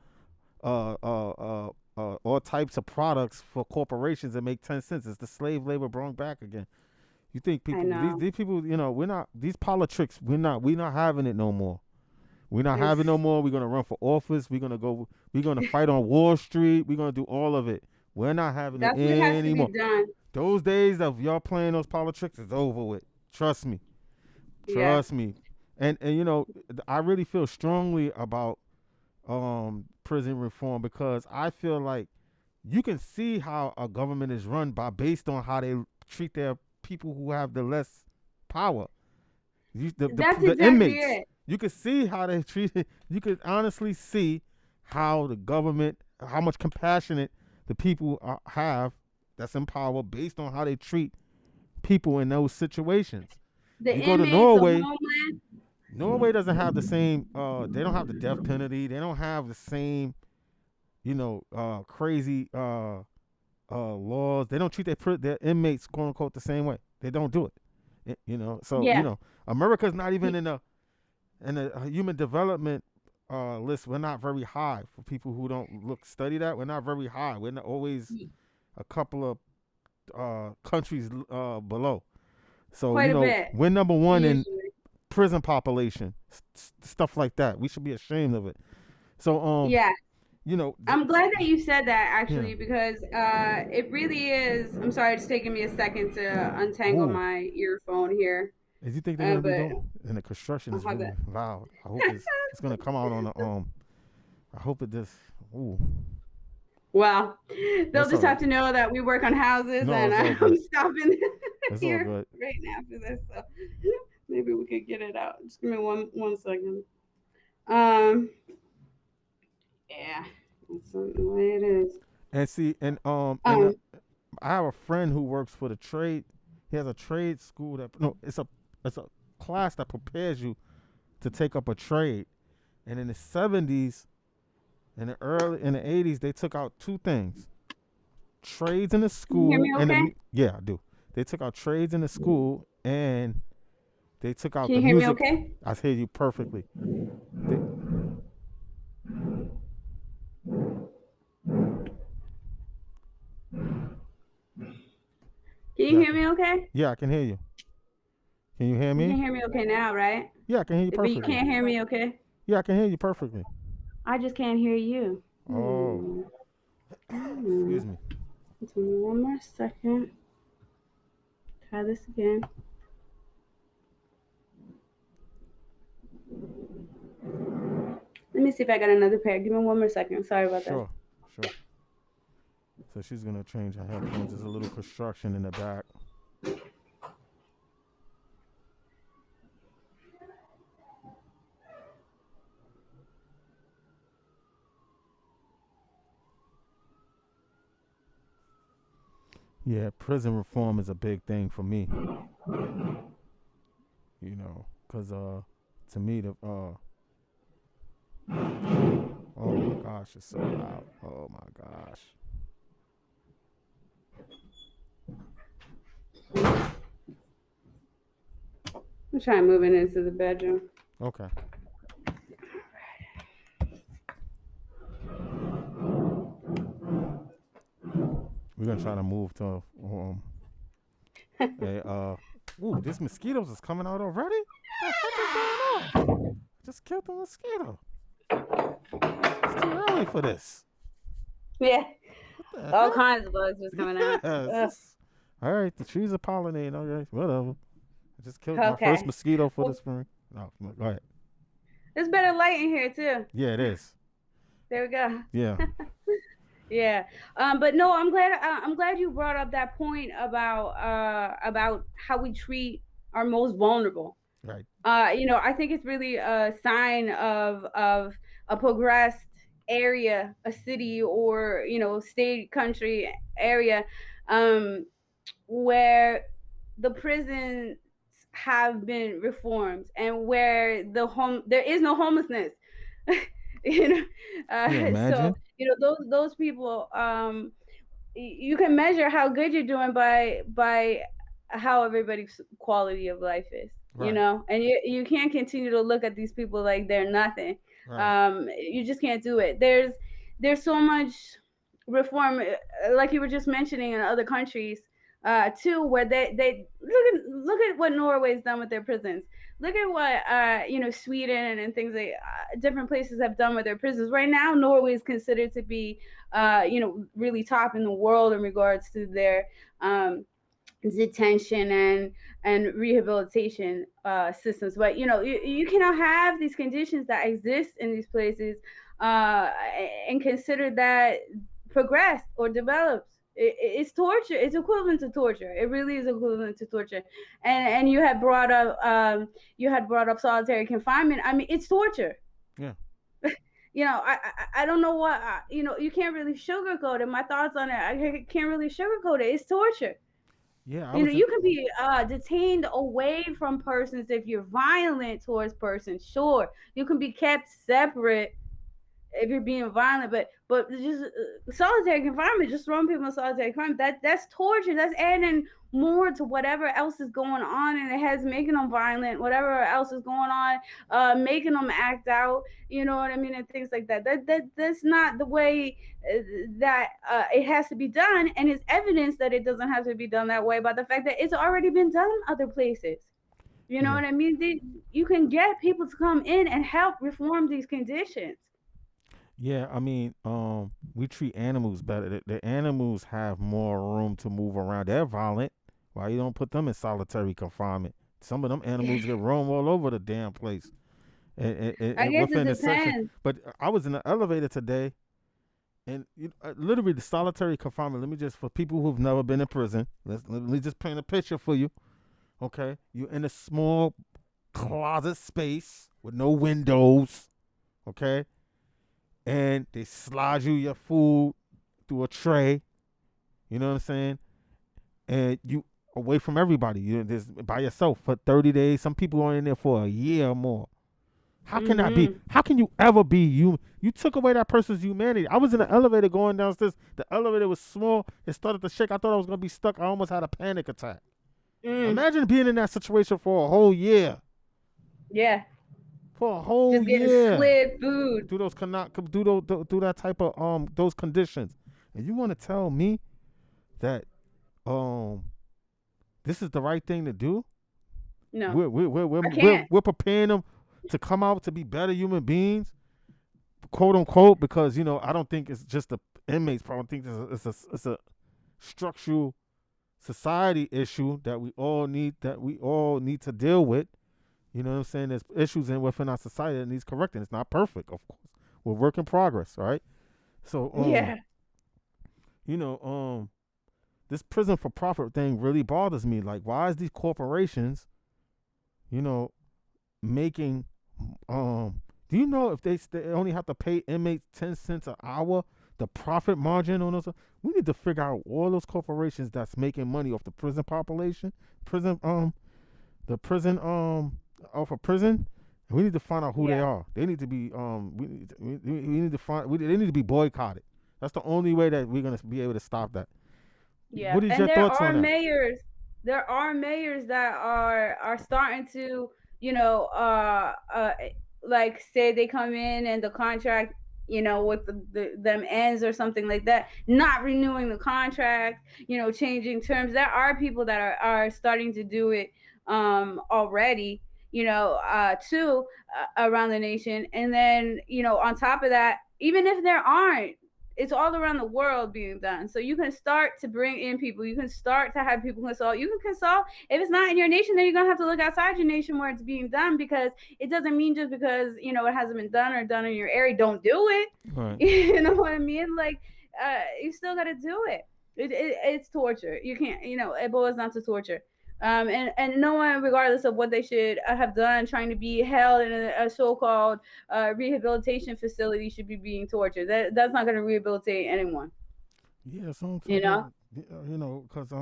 types of products for corporations and make 10 cents. It's the slave labor brought back again. You think I people know these people, we're not these politics, we're not having it no more. We're not having no it's more. We're gonna run for office. We're gonna fight on Wall Street. We're gonna do all of it. We're not having it that's what has to be anymore. done. Those days of y'all playing those politics is over with. Trust me. Yeah, Trust me. And I really feel strongly about prison reform because I feel like you can see how a government is run by based on how they treat their people who have the less power. that's The exactly inmates. it. You can see how they treat it. You can honestly see how the government, how much compassionate the people have that's in power based on how they treat people in those situations. The You go to inmates, the Norway. homeless. Norway doesn't have the same. They don't have the death penalty. They don't have the same. Crazy laws. They don't treat their inmates quote unquote the same way. They don't do it. So Yeah, America's not even in a human development list. We're not very high for people who don't study that. We're not very high. We're not always a couple of countries below. So quite a bit we're number one in usually. prison population, stuff like that. We should be ashamed of it. So Yeah, you know, I'm glad that you said that yeah. actually because it really is. I'm sorry, it's taking me a second to untangle Ooh, my earphone here, as you think they're gonna be but doing? And the construction I'll is have really that. loud. I hope it's gonna come out on the I hope it just. Ooh, Well, they'll that's all just right. have to know that we work on houses, No, and it's all I'm good. stopping It's all here good. right now for this. So maybe we could get it out. Just give me one second. Um, yeah, that's the way it is. And see, and Um, I have a friend who works for the trade. He has a trade school that no, it's a class that prepares you to take up a trade. And in the '70s, in the '80s, they took out two things: trades in the can you hear school me? and Okay? yeah, I do. They took out trades in the school and they took out Can the you hear me? music. Okay? I hear you perfectly. They, you Yeah, hear me okay? yeah, I can hear you. Can you hear You can me? hear me okay now, right? Yeah, I can hear you But you perfectly. can't hear me okay? Yeah, I can hear you perfectly. I just can't hear you. Oh, Hmm. excuse me. Give me one more second. Try this again. Let me see if I got another pair. Give me one more second. Sorry about that. Sure, sure. So she's gonna change her headphones. There's a little construction in the back. Yeah, prison reform is a big thing for me. Cause to me oh my gosh, it's so loud. Oh my gosh. I'm trying moving into the bedroom. Okay. We're gonna try to move to a ooh, these mosquitoes is coming out already? What the heck is going on? I just killed the mosquito. It's too early for this. Yeah, What the all heck? kinds of bugs just coming out. Yes. Ugh. All right, the trees are pollinating. Okay, whatever. I just killed my first Okay. mosquito for the Well, spring. No, go ahead. there's better light in here too. Yeah, it is. There we go. Yeah, Yeah. But no, I'm glad. I'm glad you brought up that point about how we treat our most vulnerable. right. I think it's really a sign of a progressed area, a city, or state, country, area, um, where the prisons have been reformed and where there is no homelessness. you know, Can you so imagine? those people, you can measure how good you're doing by how everybody's quality of life is, Right, and you can't continue to look at these people like they're nothing. right. You just can't do it. There's so much reform, like you were just mentioning, in other countries too, where they look at what Norway's done with their prisons. Look at what Sweden and things like different places have done with their prisons. Right now, Norway is considered to be really top in the world in regards to their detention and rehabilitation systems. But you cannot have these conditions that exist in these places and consider that progressed or developed. It's torture. It's equivalent to torture. It really is equivalent to torture. And you had brought up solitary confinement. I mean, it's torture. Yeah, I don't know what you can't really sugarcoat it. My thoughts on it, I can't really sugarcoat it. It's torture. yeah. I You know, was in. you can be detained away from persons if you're violent towards persons. Sure, you can be kept separate if you're being violent, but just solitary confinement, just throwing people in solitary confinement, that's torture. That's adding more to whatever else is going on, and it has making them violent. Whatever else is going on, making them act out. You know what I mean, and things like that. That's not the way that it has to be done, and it's evidence that it doesn't have to be done that way by the fact that it's already been done in other places. You know Yeah, what I mean? You can get people to come in and help reform these conditions. yeah. I mean, we treat animals better. The animals have more room to move around. They're violent. Why you don't put them in solitary confinement? Some of them animals get roam all over the damn place, I and guess it within a section. depends. But I was in the elevator today, and literally the solitary confinement. Let me just for people who've never been in prison. Let me just paint a picture for you. Okay, you're in a small closet space with no windows. Okay, and they slide you your food through a tray. You know what I'm saying? And you away from everybody. You're just by yourself for 30 days. Some people are in there for a year or more. How can that be? Mhm. How can you ever be you? You took away that person's humanity. I was in the elevator going downstairs. The elevator was small. It started to shake. I thought I was gonna be stuck. I almost had a panic attack. Mm. Imagine being in that situation for a whole year. Yeah. For a whole Just getting year. slid food. Do those cannot do that type of those conditions. And you want to tell me that um this is the right thing to do. No, We're I can't. we're preparing them to come out to be better human beings, quote unquote, because I don't think it's just the inmates problem. I think it's a structural society issue that we all need to deal with. You know what I'm saying? There's issues within our society that needs correcting. It's not perfect, of course. We're work in progress, right? So Yeah, you know, this prison for profit thing really bothers me. Like, why is these corporations, you know, making do you know if they only have to pay inmates 10 cents an hour, the profit margin on those? We need to figure out all those corporations that's making money off the prison population, prison the prison off of prison. And we need to find out who they yeah, are. They need to be we need to they need to be boycotted. That's the only way that we're gonna be able to stop that. yeah. What is And your thoughts on that? there are mayors that are starting to, you know, like say they come in and the contract, with them ends or something like that, not renewing the contract, changing terms. There are people that are starting to do it already, too, around the nation. And then, on top of that, even if there aren't, it's all around the world being done. So you can start to bring in people. You can start to have people consult. You can consult. If it's not in your nation, then you're gonna have to look outside your nation where it's being done, because it doesn't mean just because it hasn't been done or done in your area, don't do it. Right. You know what I mean? Like, you still got to do it. It's torture. You can't. It boils down to torture. And no one, regardless of what they should have done, trying to be held in a so-called rehabilitation facility, should be being tortured. That's not going to rehabilitate anyone. Yeah, so I'm You know? talking, because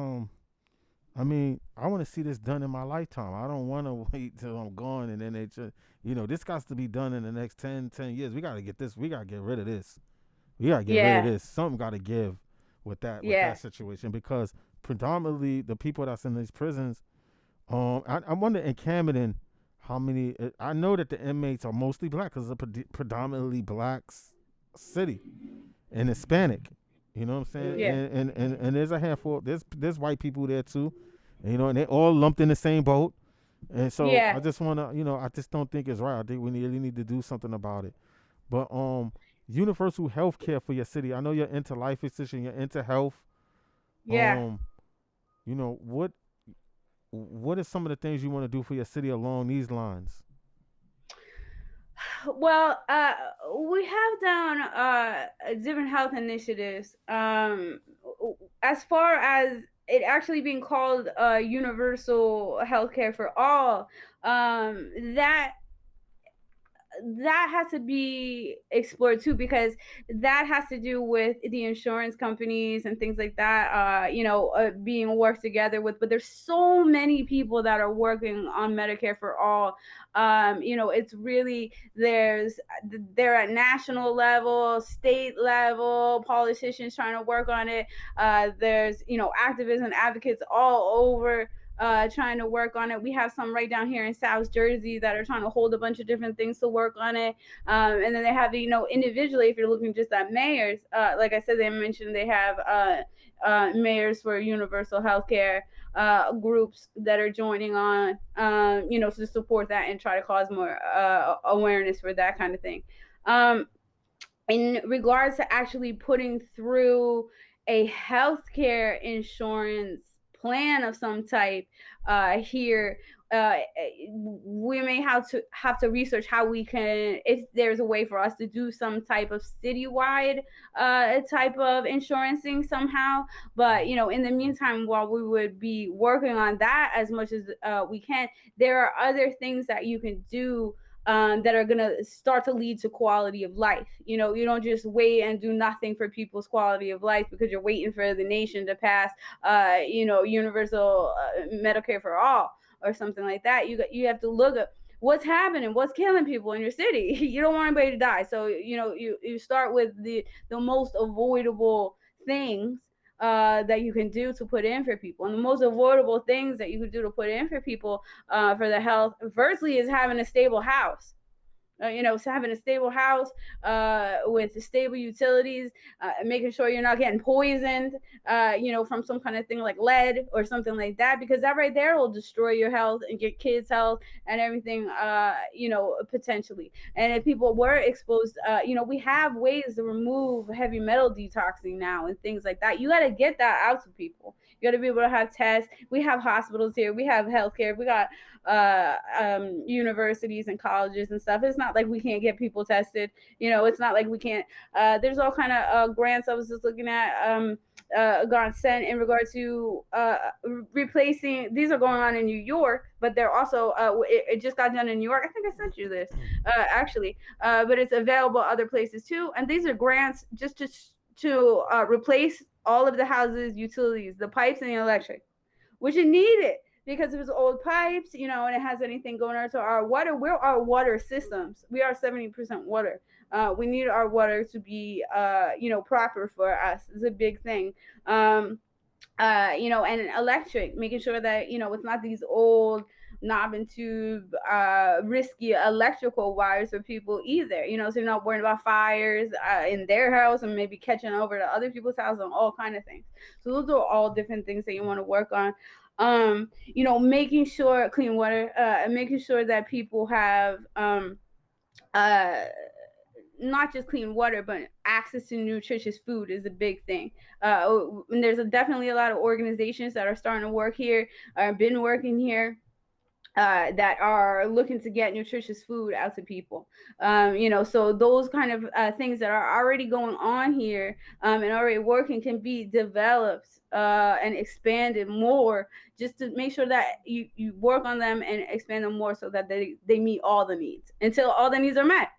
I mean, I want to see this done in my lifetime. I don't want to wait till I'm gone and then they just, this got to be done in the next 10 years. We got to get this. We got to get rid of this. We got to get rid of Yeah, this. Something got to give with yeah, that situation, because predominantly the people that's in these prisons. I wonder in Camden how many. I know that the inmates are mostly black because it's a predominantly black city and Hispanic. You know what I'm saying? yeah, And there's a handful. There's white people there too, and they all lumped in the same boat. And so yeah, I just wanna, I just don't think it's right. I think we really need to do something about it. But universal health care for your city. I know you're into life extension, you're into health. yeah. Um, you know what are some of the things you want to do for your city along these lines? Well, we have done different health initiatives. As far as it actually being called universal healthcare for all, that has to be explored too, because that has to do with the insurance companies and things like that, being worked together with. But there's so many people that are working on Medicare for all. It's really, they're at national level, state level, politicians trying to work on it. There's activists and advocates all over trying to work on it. We have some right down here in South Jersey that are trying to hold a bunch of different things to work on it. And then they have, individually, if you're looking just at mayors, like I said, they mentioned they have mayors for universal healthcare groups that are joining on, to support that and try to cause more awareness for that kind of thing. Um, in regards to actually putting through a healthcare insurance plan of some type here, uh, we may have to research how we can, if there's a way for us to do some type of citywide type of insurancing somehow. But in the meantime, while we would be working on that as much as we can, there are other things that you can do that are going to start to lead to quality of life. You don't just wait and do nothing for people's quality of life because you're waiting for the nation to pass, universal Medicare for all or something like that. You have to look at what's happening, what's killing people in your city. You don't want anybody to die, so you start with the most avoidable things that you can do to put in for people. And the most avoidable things that you can do to put in for people for the health, firstly, is having a stable house. So having a stable house with stable utilities, making sure you're not getting poisoned, from some kind of thing like lead or something like that, because that right there will destroy your health and your kids' health and everything, potentially. And if people were exposed, we have ways to remove heavy metal detoxing now and things like that. You got to get that out to people. You got to be able to have tests. We have hospitals here. We have healthcare. We got universities and colleges and stuff. It's not like we can't get people tested. It's not like we can't. There's all kind of grants I was just looking at. Got sent in regard to replacing. These are going on in New York, but they're also. It just got done in New York. I think I sent you this actually, but it's available other places too. And these are grants just to replace all of the houses, utilities, the pipes, and the electric, which is needed because it was old pipes, and it has anything going on to our water. We're our water systems. We are 70% water. We need our water to be, proper for us. It's a big thing. And electric, making sure that it's not these old knob and tube, risky electrical wires for people either. So you're not worrying about fires in their house and maybe catching over to other people's house and all kind of things. So those are all different things that you want to work on. Making sure clean water, and making sure that people have uh not just clean water, but access to nutritious food is a big thing. And there's definitely a lot of organizations that are starting to work here, or been working here, that are looking to get nutritious food out to people. So those kind of things that are already going on here, and already working, can be developed and expanded more, just to make sure that you work on them and expand them more so that they meet all the needs until all the needs are met.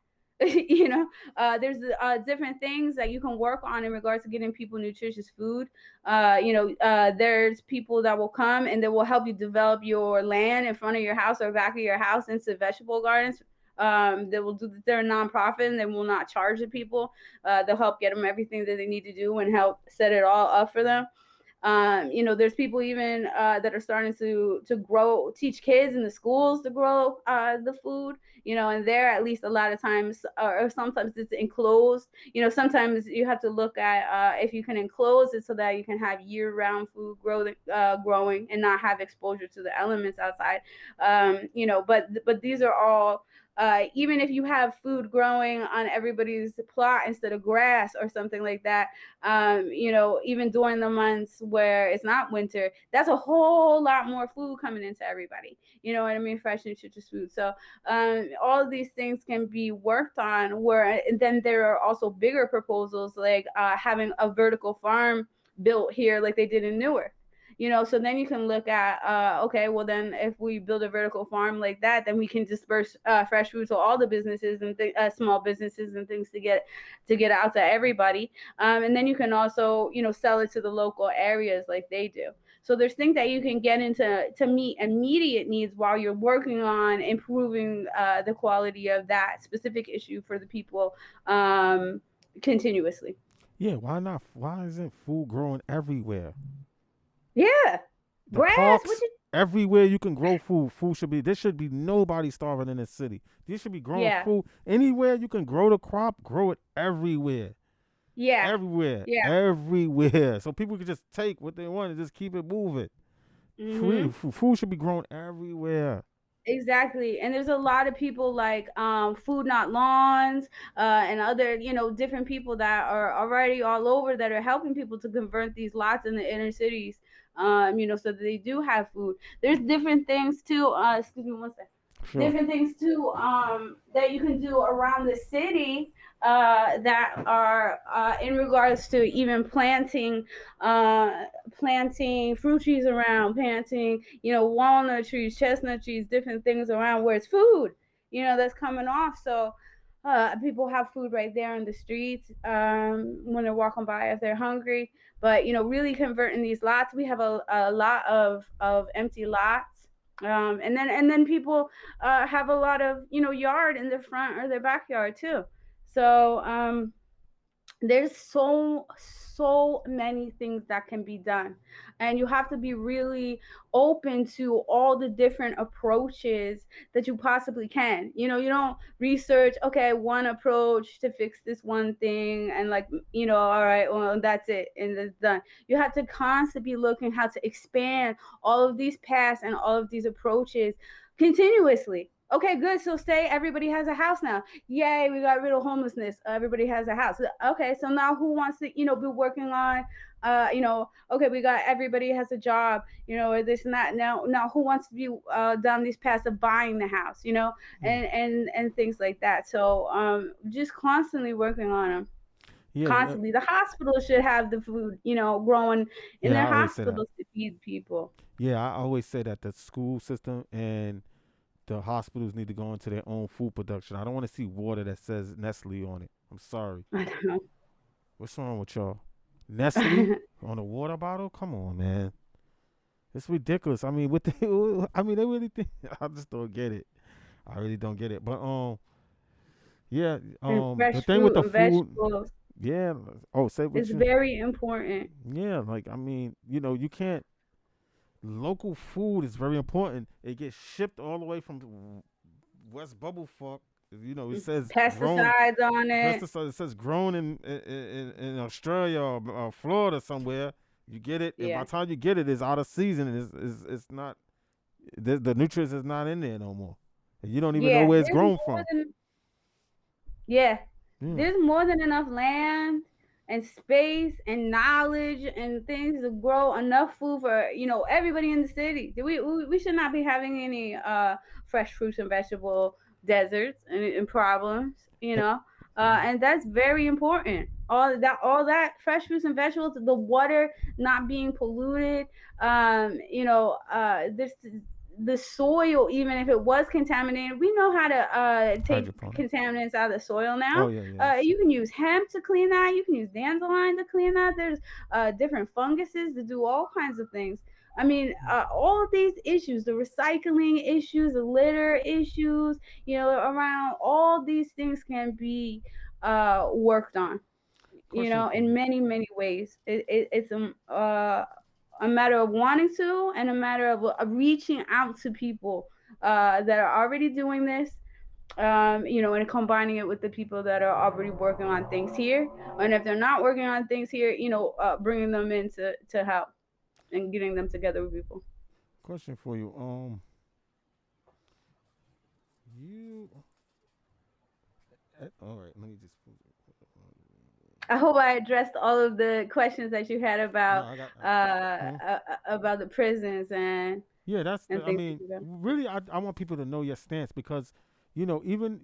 There's different things that you can work on in regards to getting people nutritious food. There's people that will come and they will help you develop your land in front of your house or back of your house into vegetable gardens. They will do. They're a nonprofit and they will not charge the people. They'll help get them everything that they need to do and help set it all up for them. There's people even that are starting to grow, teach kids in the schools to grow the food. And there, at least a lot of times, or sometimes it's enclosed. Sometimes you have to look at if you can enclose it so that you can have year-round food growing and not have exposure to the elements outside. But these are all, even if you have food growing on everybody's plot instead of grass or something like that, even during the months where it's not winter, that's a whole lot more food coming into everybody. You know what I mean? Fresh, nutritious food. So all of these things can be worked on. Where and then there are also bigger proposals like having a vertical farm built here, like they did in Newark. So then you can look at, okay, well then if we build a vertical farm like that, then we can disperse fresh food to all the businesses and small businesses and things to get out to everybody. And then you can also sell it to the local areas like they do. So there's things that you can get into to meet immediate needs while you're working on improving the quality of that specific issue for the people, continuously. Yeah, why not? Why isn't food growing everywhere? Yeah, The grass. What parks, you? everywhere you can grow food. Food should be. There should be nobody starving in this city. There should be growing Yeah, food anywhere you can grow the crop. Grow it everywhere, yeah, everywhere, yeah. everywhere. So people can just take what they want and just keep it moving. Mhm. Food should be grown everywhere. Exactly. And there's a lot of people like Food Not Lawns, and other, different people that are already all over that are helping people to convert these lots in the inner cities, so that they do have food. There's different things too. Excuse me one second. Sure. Different things too, that you can do around the city, that are in regards to even planting fruit trees around, planting, walnut trees, chestnut trees, different things around where it's food, that's coming off. So people have food right there on the streets, when they're walking by if they're hungry. But really converting these lots, we have a lot of empty lots. And then people have a lot of yard in their front or their backyard too. So There's so many things that can be done, and you have to be really open to all the different approaches that you possibly can. You don't research, okay, one approach to fix this one thing, and like, all right, well, that's it and it's done. You have to constantly be looking how to expand all of these paths and all of these approaches continuously. Okay, good. So say everybody has a house now. Yay, we got rid of homelessness. Everybody has a house. Okay, so now who wants to, be working on, okay, we got everybody has a job, or this and that. Now who wants to be down these paths of buying the house, Mm. and things like that. So just constantly working on them. Yeah, Constantly, the hospitals should have the food, growing in yeah. I their always say that. hospitals to feed people. Yeah, I always say that the school system and the hospitals need to go into their own food production. I don't want to see water that says Nestle on it. I'm sorry. I don't What's wrong with y'all? Nestle know. on a water bottle? Come on, man. It's ridiculous. I mean, what the? I mean, they really think. I just don't get it. I really don't get it. But yeah. And The fresh thing with fruit the and food, vegetables yeah. Oh, say what is you. very important. Yeah, like I mean, you can't. Local food is very important. It gets shipped all the way from West Bubblefuck. It says grown Pesticides on it. pesticide. It says grown in Australia or Florida somewhere. You get it, and by Yeah. the time you get it, it's out of season. And it's not the nutrients is not in there no more. And you don't even know Yeah. where it's There's grown more from. than Yeah, Yeah, there's more than enough land and space and knowledge and things to grow enough food for everybody in the city. We should not be having any fresh fruits and vegetable deserts and problems. and, And that's very important. All that fresh fruits and vegetables, the water not being polluted. This the soil, even if it was contaminated, we know how to take hydroponics. contaminants out of the soil Oh now. yeah, yes. You can use hemp to clean that. You can use dandelion to clean that. There's different funguses to do all kinds of things. I mean, all of these issues, the recycling issues, the litter issues, around all these things can be worked on, Question for in you. many, many ways. It's a matter of wanting to, and a matter of reaching out to people that are already doing this, and combining it with the people that are already working on things here. And if they're not working on things here, bringing them in to help and getting them together with people. Question for you. You. All right. Let me just. I hope I addressed all of the questions that you had No, I got. Mhm. about the prisons Yeah, that's and the. I things mean, like that. really, I want people to know your stance because, even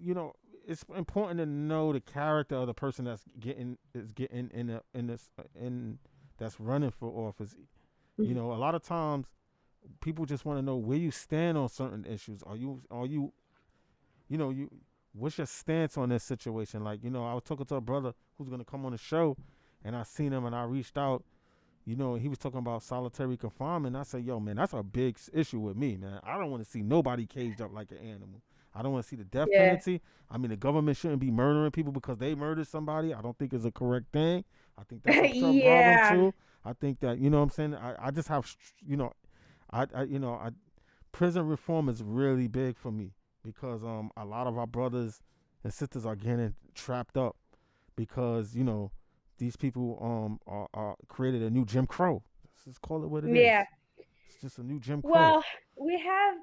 it's important to know the character of the person that's getting in this in that's running for office. A lot of times people just want to know where you stand on certain issues. Are you you what's your stance on this situation? Like, I was talking to a brother who's gonna come on the show, and I seen him and I reached out. He was talking about solitary confinement. I said, yo, man, that's a big issue with me, man. I don't want to see nobody caged up like an animal. I don't want to see the death Yeah. penalty. I mean, the government shouldn't be murdering people because they murdered somebody. I don't think it's a correct thing. I think that's a problem Yeah. too. I think that, what I'm saying. I just have, I prison reform is really big for me because a lot of our brothers and sisters are getting trapped up because these people are created a new Jim Crow. Let's just call it what it Yeah. is. It's just a new Jim Crow. Well, we have,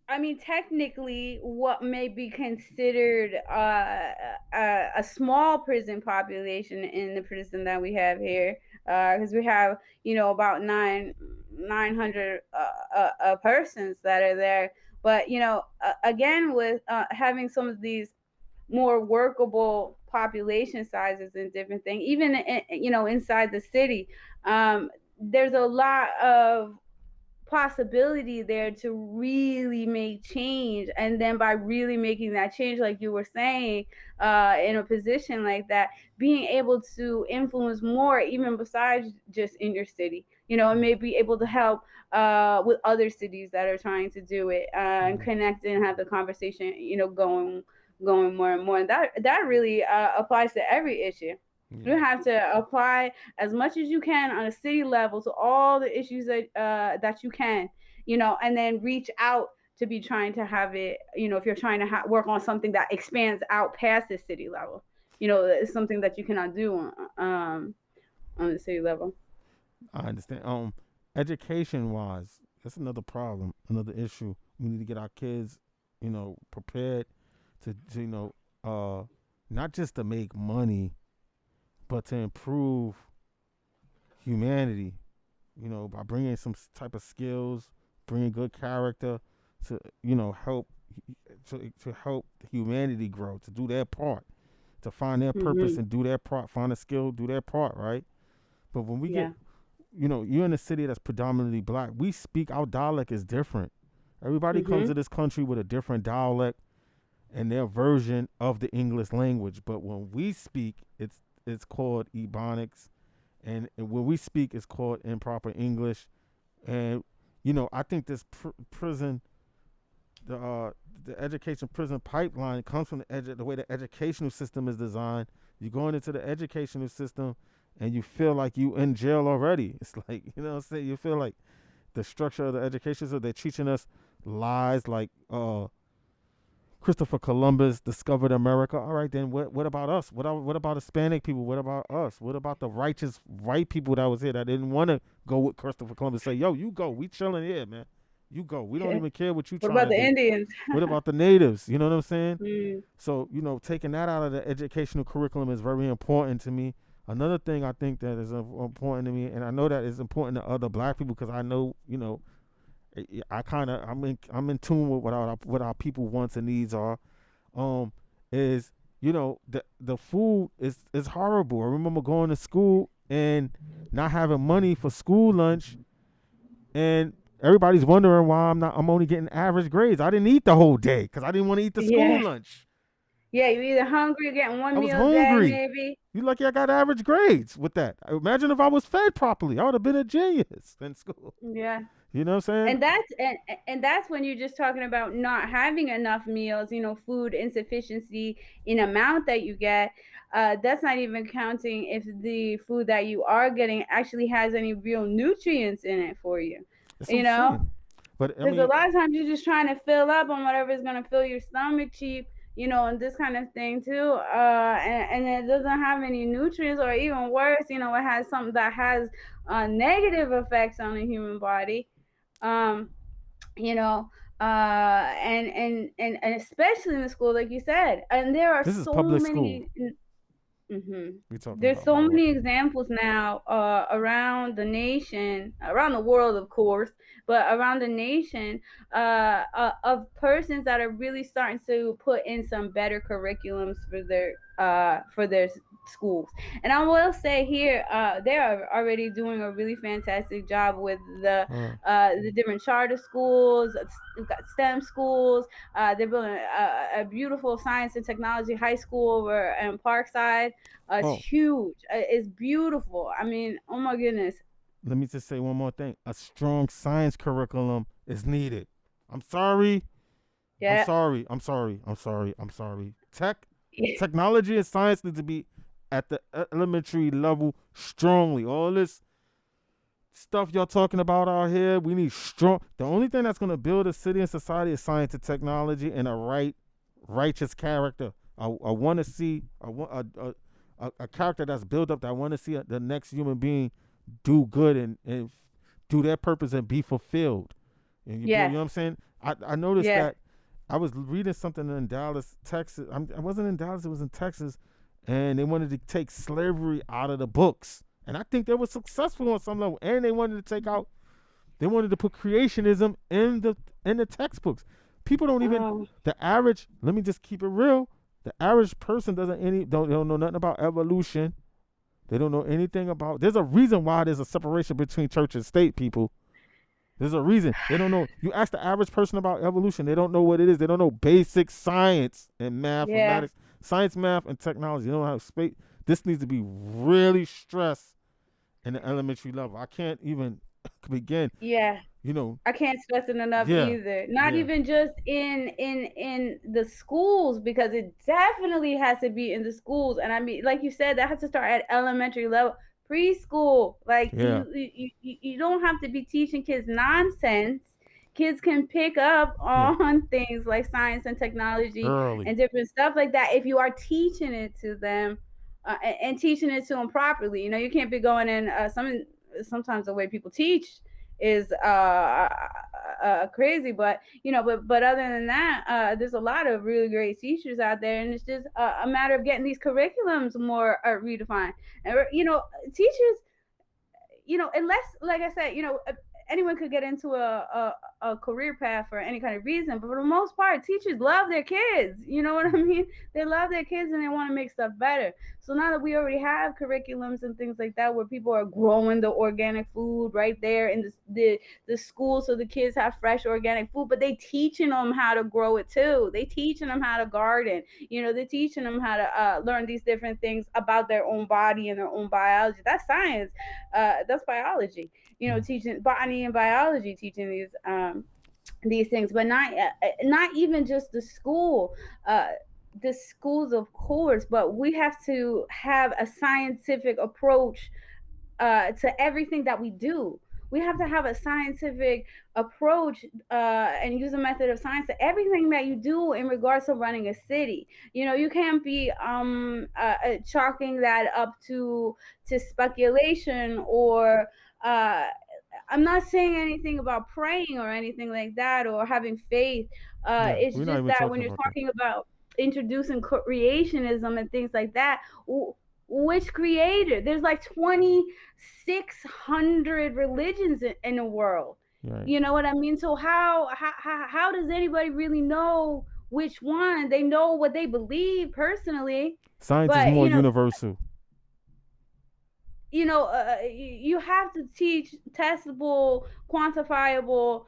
I mean, technically, what may be considered a small prison population in the prison that we have here, because we have, about 900 persons that are there. But again, with having some of these more workable population sizes and different things, even inside the city, there's a lot of possibility there to really make change. And then by really making that change, like you were saying, in a position like that, being able to influence more, even besides just in your city, and Mm, may be able to help with other cities that are trying to do it, and mm. connect and have the conversation, going more and more. And that really applies to every issue. Yeah. You have to apply as much as you can on a city level to all the issues that you can, and then reach out to be trying to have it. If you're trying to work on something that expands out past the city level, it's something that you cannot do on the city level. I understand. Education wise, that's another problem, another issue. We need to get our kids, prepared to not just to make money, but to improve humanity. By bringing some type of skills, bringing good character to help to help humanity grow, to do their part, to find their purpose Mhm. and do their part, find a skill, do their part, right? But when we get Yeah. you're in a city that's predominantly black. We speak, our dialect is different. Everybody comes to Mhm. this country with a different dialect and their version of the English language. But when we speak, it's called Ebonics, and when we speak, it's called improper English. And I think this prison, the uh, the education prison pipeline comes from the way the educational system is designed. You're going into the educational system, and you feel like you in jail already. It's like what I'm saying. You feel like the structure of the education system. They're teaching us lies like Christopher Columbus discovered America. All right, then what about us? What about Hispanic people? What about us? What about the righteous white people that was here that didn't want to go with Christopher Columbus? Say, yo, you go. We chilling here, man. You go. We don't even care what you What trying about to the do. Indians? What about the natives? You know what I'm saying? Mm. So, taking that out of the educational curriculum is very important to me. Another thing I think that is important to me, and I know that is important to other black people because I know, I kind of I'm in tune with what our people wants and needs are. Um, is the food is horrible. I remember going to school and not having money for school lunch, and everybody's wondering why I'm only getting average grades. I didn't eat the whole day because I didn't want to eat the school Yeah. lunch. Yeah, you're either hungry or getting I one was meal a day, hungry. maybe. You lucky I got average grades with that. Imagine if I was fed properly. I would have been a genius in school. Yeah. You know what I'm saying? And that's when you're just talking about not having enough meals, food insufficiency in amount that you get. That's not even counting if the food that you are getting actually has any real nutrients in it for you. That's what You I'm know, saying. But I because a mean, lot of times you're just trying to fill up on whatever is going to fill your stomach cheap, and this kind of thing too. And it doesn't have any nutrients, or even worse, it has something that has negative effects on the human body. Um, you know, and especially in the school, like you said, and there are this is so public school many. Hmm. we talking There's about, so by the way. many examples now around the nation, around the world, of course, but around the nation of persons that are really starting to put in some better curriculums for their schools. And I will say here, they are already doing a really fantastic job with Uh, the different charter schools. We've got STEM schools. They're building a beautiful science and technology high school over in Parkside. It's oh, huge. It's beautiful. I mean, oh my goodness. let me just say one more thing. A strong science curriculum is needed. I'm sorry. I'm Yeah. sorry. I'm sorry. I'm sorry. I'm sorry. Technology and science need to be at the elementary level strongly. All this stuff y'all talking about out here, we need strong. The only thing that's gonna build a city and society is science and technology and a righteous character. I want to see a character that's built up. That I want to see the next human being do good and do their purpose and be fulfilled. And you Yes. know what I'm saying? I noticed Yes. that I was reading something in Dallas, Texas. I wasn't in Dallas; it was in Texas, and they wanted to take slavery out of the books. And I think they were successful on some level. And they wanted to they wanted to put creationism in the textbooks. People don't even Oh. the average. Let me just keep it real. The average person don't know nothing about evolution. They don't know anything about. There's a reason why there's a separation between church and state. People, there's a reason. They don't know. You ask the average person about evolution, they don't know what it is. They don't know basic science and Yeah. mathematics, science, math, and technology. They don't know how to speak. This needs to be really stressed in the elementary level. I can't even begin. Yeah. You know, I can't stress it enough yeah, either. Not yeah, even just in the schools, because it definitely has to be in the schools. And I mean, like you said, that has to start at elementary level, preschool. Like yeah, you don't have to be teaching kids nonsense. Kids can pick up yeah. on things like science and technology Early. and different stuff like that if you are teaching it to them, and teaching it to them properly. You know, you can't be going in sometimes the way people teach is crazy. But but other than that, there's a lot of really great teachers out there, and it's just a matter of getting these curriculums more redefined. And teachers, unless, like I said, anyone could get into a career path for any kind of reason, but for the most part, teachers love their kids. You know what I mean? They love their kids and they want to make stuff better. So now that we already have curriculums and things like that, where people are growing the organic food right there in the school, so the kids have fresh organic food, but they teaching them how to grow it too. They teaching them how to garden. They're teaching them how to learn these different things about their own body and their own biology. That's science. That's biology. Teaching botany and biology, teaching these things, but not even just the school. Uh, the schools, of course, but we have to have a scientific approach to everything that we do. We have to have a scientific approach and use a method of science to everything that you do in regards to running a city. You can't be chalking that up to speculation or uh, I'm not saying anything about praying or anything like that or having faith. Yeah, It's we're not just even that talking when you're about that. talking about introducing creationism and things like that, which creator? There's like 2,600 religions in the world. Right. You know what I mean? So how does anybody really know which one? They know what they believe personally, Science is but more universal. you have to teach testable, quantifiable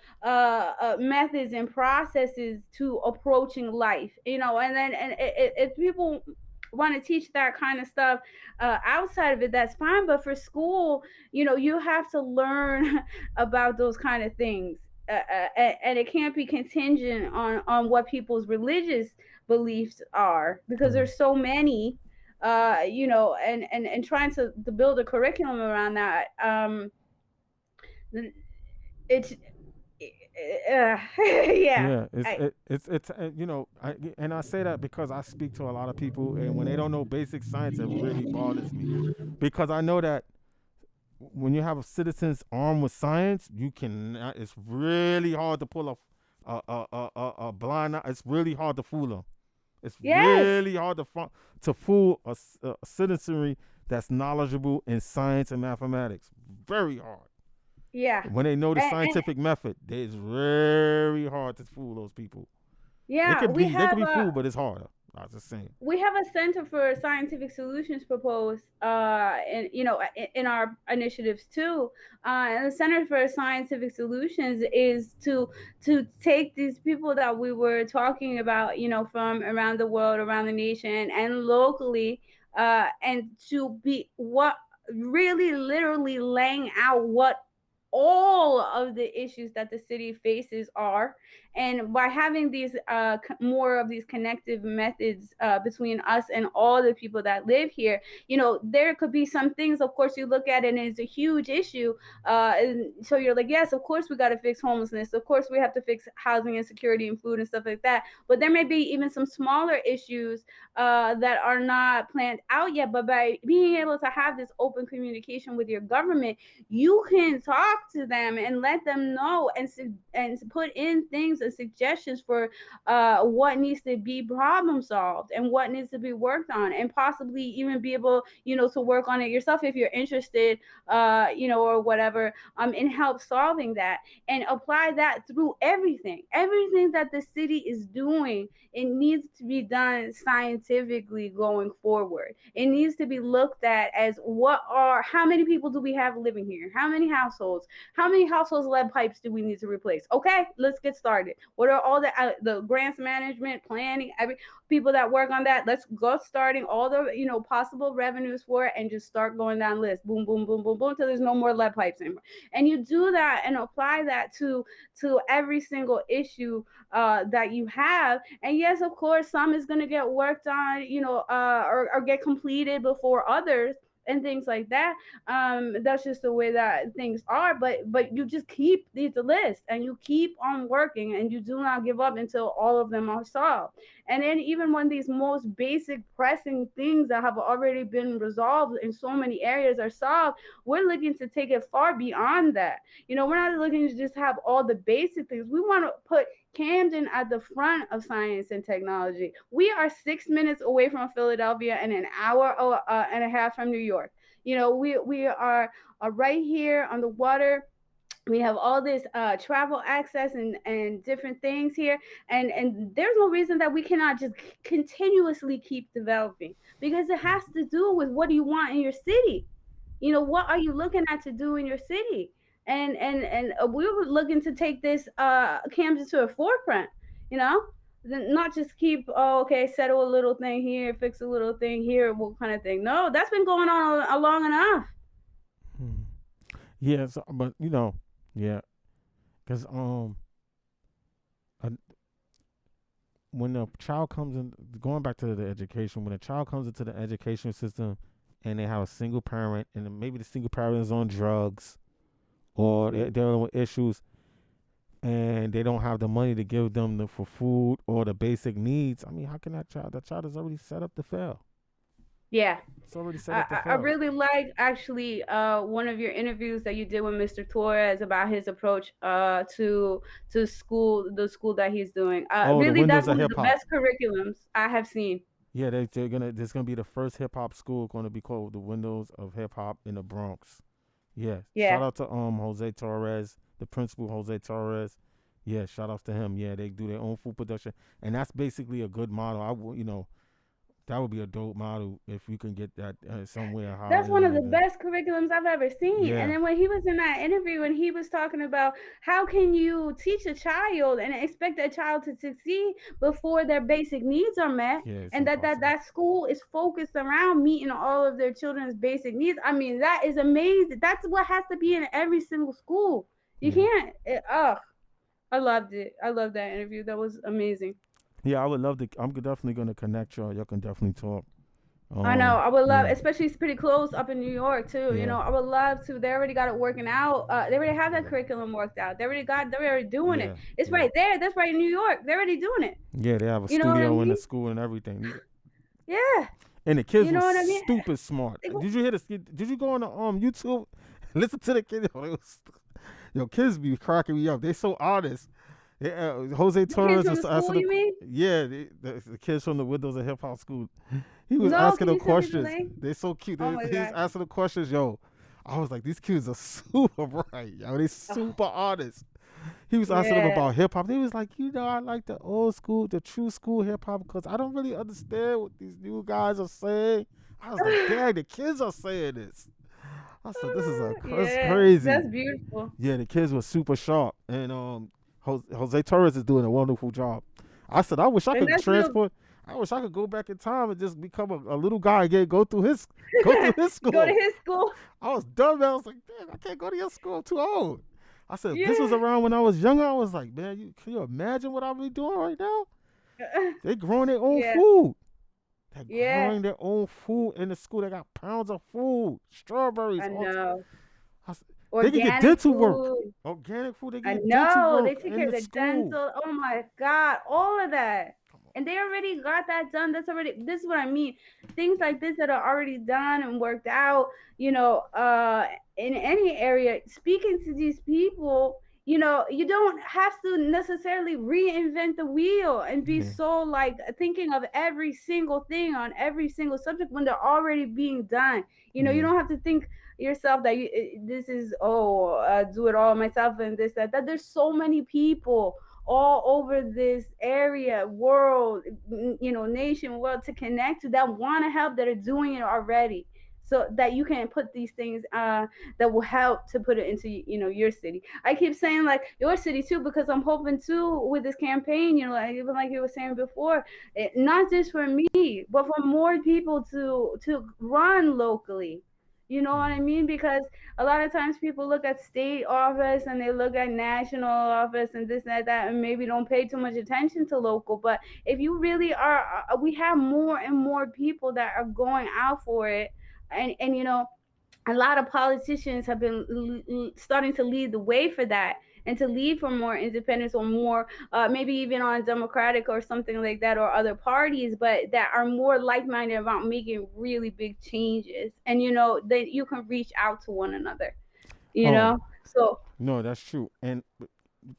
methods and processes to approaching life. And then if people want to teach that kind of stuff outside of it, that's fine. But for school, you have to learn about those kind of things. And it can't be contingent on what people's religious beliefs are, because Right. there's so many, and trying to build a curriculum around that. It's yeah. Yeah, I it's and I say that because I speak to a lot of people, and when they don't know basic science, it really bothers me, because I know that when you have citizens armed with science, you can. It's really hard to pull a blind eye. It's really hard to fool them. It's Yes. really hard to fool a citizenry that's knowledgeable in science and mathematics. Very hard. Yeah. When they know the And scientific method, it's very hard to fool those people. yeah, They could be fooled, but it's harder. I was just saying. we have a center for scientific solutions proposed in our initiatives too. And the center for scientific solutions is to take these people that we were talking about, from around the world, around the nation and locally, and to be what really literally laying out what all of the issues that the city faces are. And by having these more of these connective methods between us and all the people that live here, there could be some things, of course, you look at it and it's a huge issue, and so you're like, yes, of course we got to fix homelessness, of course we have to fix housing insecurity and food and stuff like that. But there may be even some smaller issues that are not planned out yet. But by being able to have this open communication with your government, you can talk to them and let them know, and put in things and suggestions for what needs to be problem solved and what needs to be worked on, and possibly even be able, to work on it yourself if you're interested, or whatever, in help solving that, and apply that through everything that the city is doing. It needs to be done scientifically going forward. It needs to be looked at as how many people do we have living here? How many households those lead pipes do we need to replace? Okay, let's get started. What are all the grants management, planning, every people that work on that? Let's go starting all the possible revenues for it and just start going down list. Boom, boom, boom, boom, boom, till there's no more lead pipes anymore. And you do that and apply that to every single issue that you have. And yes, of course, some is going to get worked on, or get completed before others and things like that. That's just the way that things are. But you just keep the list and you keep on working and you do not give up until all of them are solved. And then even when these most basic pressing things that have already been resolved in so many areas are solved, we're looking to take it far beyond that. We're not looking to just have all the basic things. We want to put Camden at the front of science and technology. We are 6 minutes away from Philadelphia and an hour and a half from New York. We are right here on the water. We have all this travel access and different things here, and there's no reason that we cannot just continuously keep developing, because it has to do with what do you want in your city. What are you looking at to do in your city? And we were looking to take this Camden to a forefront, you know not just keep, oh, okay, settle a little thing here, fix a little thing here, what kind of thing. No, that's been going on long enough. Hmm. Yeah, so, but yeah, because uh, when a child comes in, going back to the education, when a child comes into the education system and they have a single parent, and then maybe the single parent is on drugs or they're Mm. dealing with issues, and they don't have the money to give them for food or the basic needs. I mean, how can that child is already set up to fail? Yeah. It's already set up to I fail. really like actually one of your interviews that you did with Mr. Torres about his approach to school, the school that he's doing. Oh, the Really, that's windows of one of hip the hop. best curriculums I have seen. Yeah, they're gonna. There's gonna be the first hip hop school going to be called the Windows of Hip Hop in the Bronx. Yeah, shout Yeah. out to Jose Torres, the principal Jose Torres. Yeah, shout outs to him. Yeah, they do their own food production, and that's basically a good model. That would be a dope model if we can get that somewhere That's hotter one than of the living. best curriculums I've ever seen. And Yeah, then when he was in that interview and he was talking about how can you teach a child and expect a child to succeed before their basic needs are met, yeah, it's and that that impossible. that school is focused around meeting all of their children's basic needs. I mean, that is amazing. That's what has to be in every single school. You Yeah, can't. I loved it. I loved that interview. That was amazing. yeah. I would love to. I'm definitely gonna connect y'all. Y'all can definitely talk. I know. I would love, Yeah, especially it's pretty close up in New York too. yeah, I would love to. They already got it working out. They already have that yeah, curriculum worked out. They're already doing it. yeah, It's yeah. right there. That's right in New York. They're already doing it. Yeah, they have a You know what I studio in the mean? school and everything. Yeah. And the kids You were know what I mean? stupid smart. They go, Did you hear this? Did you go on the YouTube? Listen to the kids. Yo, kids be cracking me up. They so honest. Jose the kids Torres from was the asking school, the you mean? yeah the kids from the Windows of Hip Hop School. He was No, asking can them you send me the questions. link? They so cute. Oh my He's god. asking the questions. Yo, I was like, these kids are super bright. Yo, they Oh, super honest. He was asking them yeah. about hip hop. They was like, I like the old school, the true school hip hop because I don't really understand what these new guys are saying. I was like, dang, the kids are saying this. I said, this is that's Yeah. crazy. That's beautiful. Yeah, the kids were super sharp, and Jose Torres is doing a wonderful job. I said, I wish I And could that's real. transport. I wish I could go back in time and just become a little guy again. Go through his Go to school. his school. I was done. Man. I was like, damn, I can't go to your school. I'm too old. I said, if this was Yeah. around when I was younger, I was like, man, can you imagine what I'll be doing right now? They growing their own Yeah. food. They're Yeah. growing their own food in the school. They got pounds of food, strawberries. I know. I said, they can get Organic dental work, food. organic food. They can I get dental know. They work take in care of the the school. dental. Oh my God. All of that. Come on. And they already got that done. This is what I mean. Things like this that are already done and worked out, in any area, speaking to these people, you don't have to necessarily reinvent the wheel and be Yeah, so like thinking of every single thing on every single subject when they're already being done. You yeah, don't have to think yourself that this is, oh, do it all myself and this that there's so many people all over this area, world, nation, world to connect to that want to help, that are doing it already. so that you can put these things that will help to put it into your city. I keep saying like your city too, because I'm hoping too with this campaign, like, even like you were saying before, not just for me but for more people to run locally. You know what I Mhm. mean? Because a lot of times people look at state office and they look at national office and this and that, and maybe don't pay too much attention to local. But if you really are, we have more and more people that are going out for it, and a lot of politicians have been starting to lead the way for that, and to lead for more independence, or more maybe even on Democratic or something like that, or other parties, but that are more like-minded about making really big changes, and that you can reach out to one another, Oh so no, that's true. And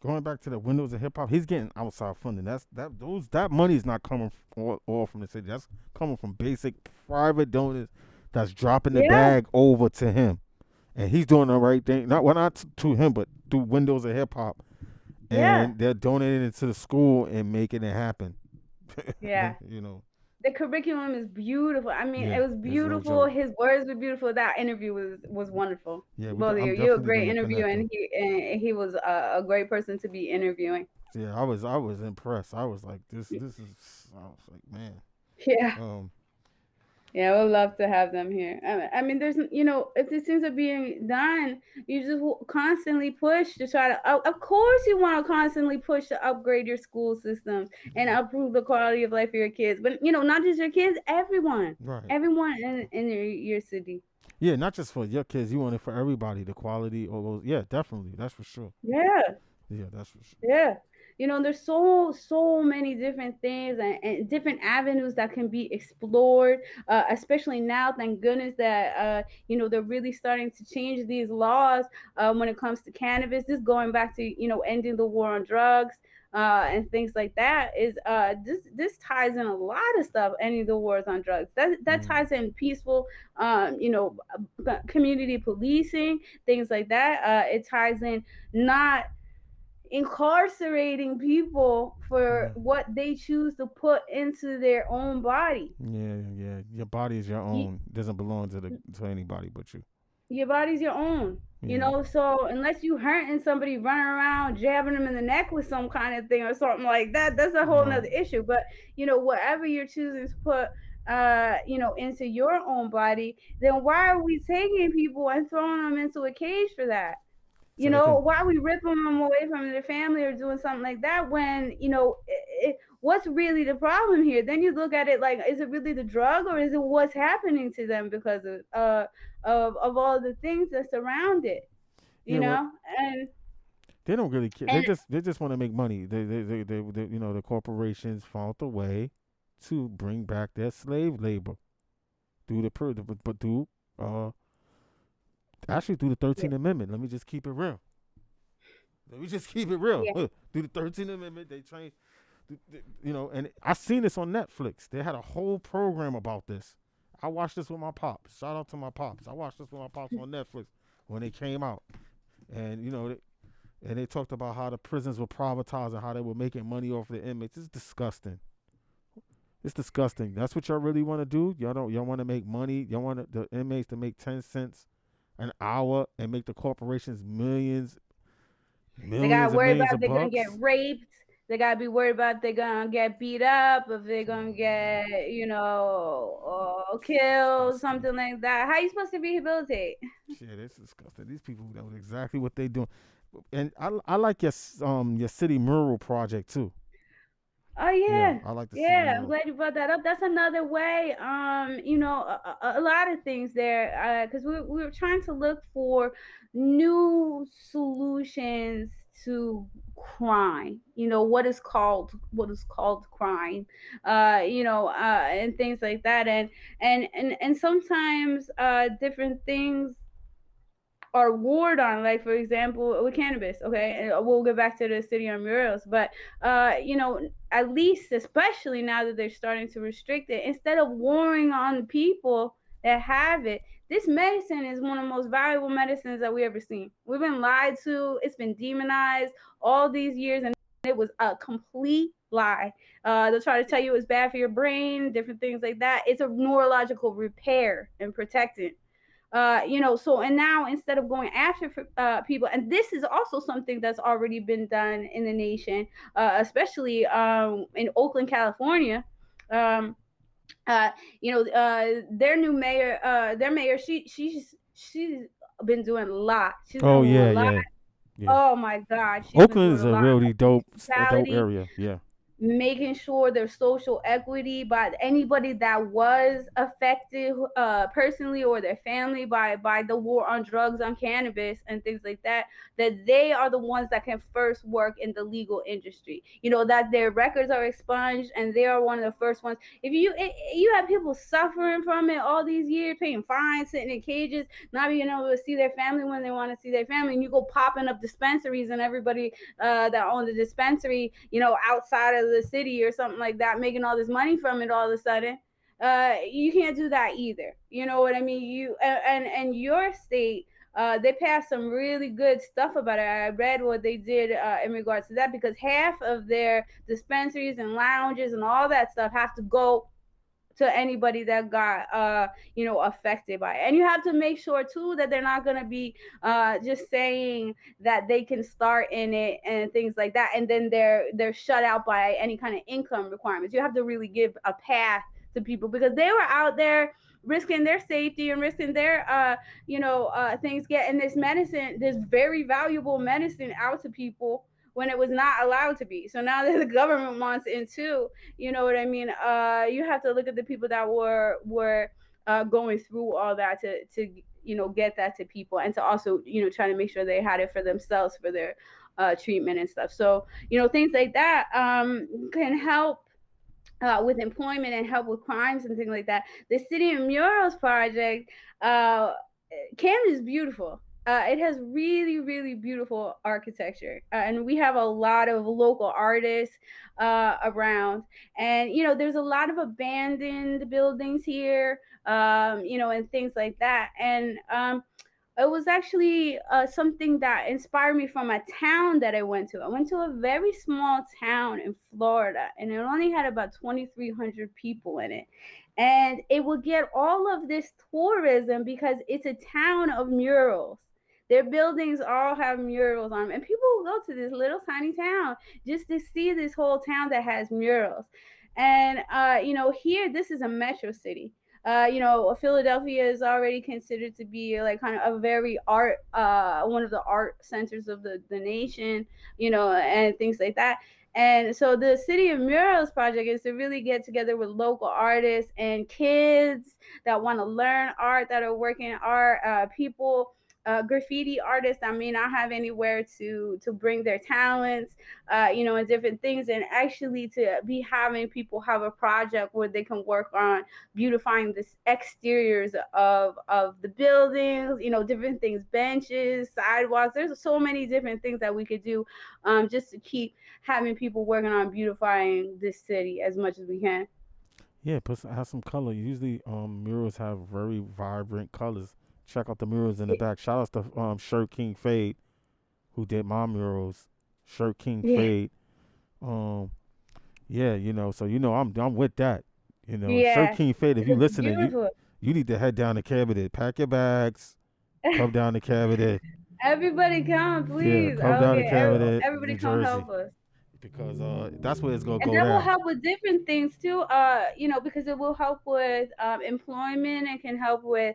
going back to the windows of hip hop, he's getting outside funding. That money is not coming all from the city. That's coming from basic private donors that's dropping the yeah, bag over to him, and he's doing the right thing. Not to him, but through windows of hip hop, yeah, and they're donating it to the school and making it happen. yeah. you know, The curriculum is beautiful. I mean, it yeah, was it's no beautiful. joke. His words were beautiful. That interview was wonderful. Yeah, Both of you, I'm you're a definitely great gonna interviewer, connect them. and he was a great person to be interviewing. Yeah, I was impressed. I was like, this is. I was like, man. Yeah. Um, Yeah, I would love to have them here. I mean, if these things are being done, you just constantly push to try to. Of course, you want to constantly push to upgrade your school systems and improve the quality of life for your kids. But not just your kids, right. everyone in your city. Yeah, not just for your kids. You want it for everybody. The quality, all those. Yeah, definitely. That's for sure. Yeah. Yeah, that's for sure. Yeah. There's so many different things, and different avenues that can be explored, especially now, thank goodness that, they're really starting to change these laws when it comes to cannabis. This going back to, ending the war on drugs and things like that is this ties in a lot of stuff, ending the wars on drugs. That Mm, ties in peaceful, community policing, things like that. It ties in not incarcerating people for yeah, what they choose to put into their own body. yeah, yeah. Your body is your Y- own. It doesn't belong to anybody but you. Your body's your own. Yeah, So unless you hurting somebody, running around jabbing them in the neck with some kind of thing or something like that, that's a whole right. nother issue. But whatever you're choosing to put into your own body, then why are we taking people and throwing them into a cage for that? So it can. Why are we ripping them away from their family or doing something like that, when what's really the problem here? Then you look at it like, is it really the drug, or is it what's happening to them because of all the things that surround it, Yeah, well, and they don't really care. and They just want to make money. The corporations found a way to bring back their slave labor through but through uh actually through the yeah, 13th Amendment. Let me just keep it real. Let me just keep it real. yeah, Through the 13th Amendment, they changed. And I seen this on Netflix. They had a whole program about this. I watched this with my pops. Shout out to my pops. I watched this with my pops on Netflix when they came out, and they talked about how the prisons were privatized and how they were making money off the inmates. It's disgusting. It's disgusting. That's what y'all really want to do. Y'all want to make money. Y'all want the inmates to make 10 cents an hour and make the corporations millions, they got millions and worried millions about of if they're gonna get bucks. raped. They gotta be worried about if they're gonna get beat up, if they're gonna get, It's killed, disgusting. something like that. How you supposed to rehabilitate? Shit, it's disgusting. These people know exactly what they doing. And I like your city mural project too. Oh Yeah, yeah, I like the city yeah. I'm mural. glad you brought that up. That's another way. A lot of things there. Because we were trying to look for new solutions to crime. What is called crime. And things like that. And sometimes different things are warred on, like for example with cannabis. Okay, and we'll get back to the city on murals, but at least, especially now that they're starting to restrict it, instead of warring on people that have it, this medicine is one of the most valuable medicines that we ever seen. We've been lied to, it's been demonized all these years, and It was a complete lie. They'll try to tell you it's bad for your brain, different things like that. It's a neurological repair and protectant. So and now instead of going after people, and this is also something that's already been done in the nation, especially in Oakland, California. Um, their mayor, she's been doing a lot. She's been Oh doing a yeah, lot. yeah, yeah. Oh my God, she's been Oakland doing is a a lot really of a dope municipality, area. Yeah. making sure there's social equity by anybody that was affected personally or their family by the war on drugs, on cannabis and things like that, that they are the ones that can first work in the legal industry, that their records are expunged and they are one of the first ones. If you have people suffering from it all these years, paying fines, sitting in cages, not being able to see their family when they want to see their family, and you go popping up dispensaries and everybody that own the dispensary, outside of the city or something like that, making all this money from it all of a sudden. You can't do that either. You know what I mean? And your state, they passed some really good stuff about it. I read what they did in regards to that, because half of their dispensaries and lounges and all that stuff have to go to anybody that got affected by it. And you have to make sure too that they're not going to be just saying that they can start in it and things like that, and then they're shut out by any kind of income requirements. You have to really give a path to people, because they were out there risking their safety and risking their things, getting this medicine, this very valuable medicine, out to people when it was not allowed to be. So now that the government wants in too, you know what I mean? You have to look at the people that were going through all that to get that to people, and to also try to make sure they had it for themselves for their treatment and stuff. So things like that can help with employment and help with crimes and things like that. The City of Murals project, uh, Camden is beautiful. It has really, really beautiful architecture, and we have a lot of local artists around. And there's a lot of abandoned buildings here, and things like that. And it was actually something that inspired me from a town that I went to. I went to a very small town in Florida, and it only had about 2,300 people in it. And it will get all of this tourism because it's a town of murals. Their buildings all have murals on them, and people will go to this little tiny town just to see this whole town that has murals. And here, this is a metro city. Philadelphia is already considered to be like kind of a very one of the art centers of the nation, and things like that. And so the City of Murals project is to really get together with local artists and kids that want to learn art, that are working in art, people, graffiti artists that may not have anywhere to bring their talents, and different things, and actually to be having people have a project where they can work on beautifying the exteriors of the buildings, different things, benches, sidewalks. There's so many different things that we could do, just to keep having people working on beautifying this city as much as we can. Yeah, plus it has some color. Usually, murals have very vibrant colors. Check out the murals in the back. Shout out to Shirt King Fade, who did my murals. Shirt King Yeah, Fade. Um, yeah, so I'm with that. Shirt yeah, King Fade. If you it's listening, beautiful. you need to head down to Cabinet. Pack your bags. Come down to Cabinet. Everybody come, Yeah, please. come down to Okay, Cabinet, everybody New come Jersey, help us. because that's where it's gonna And go that will down. help with different things too, because it will help with employment, and can help with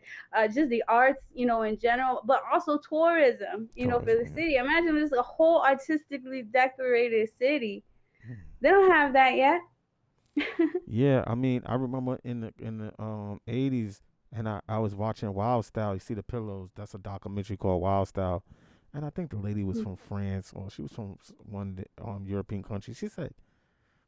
just the arts, in general, but also tourism, for the Tourism. city. Imagine there's a whole artistically decorated city. Yeah. They don't have that yet. Yeah, I mean, I remember in the 80s, and I was watching Wild Style. You see the pillows? That's a documentary called Wild Style, and I think the lady was from France, or she was from one European country. She said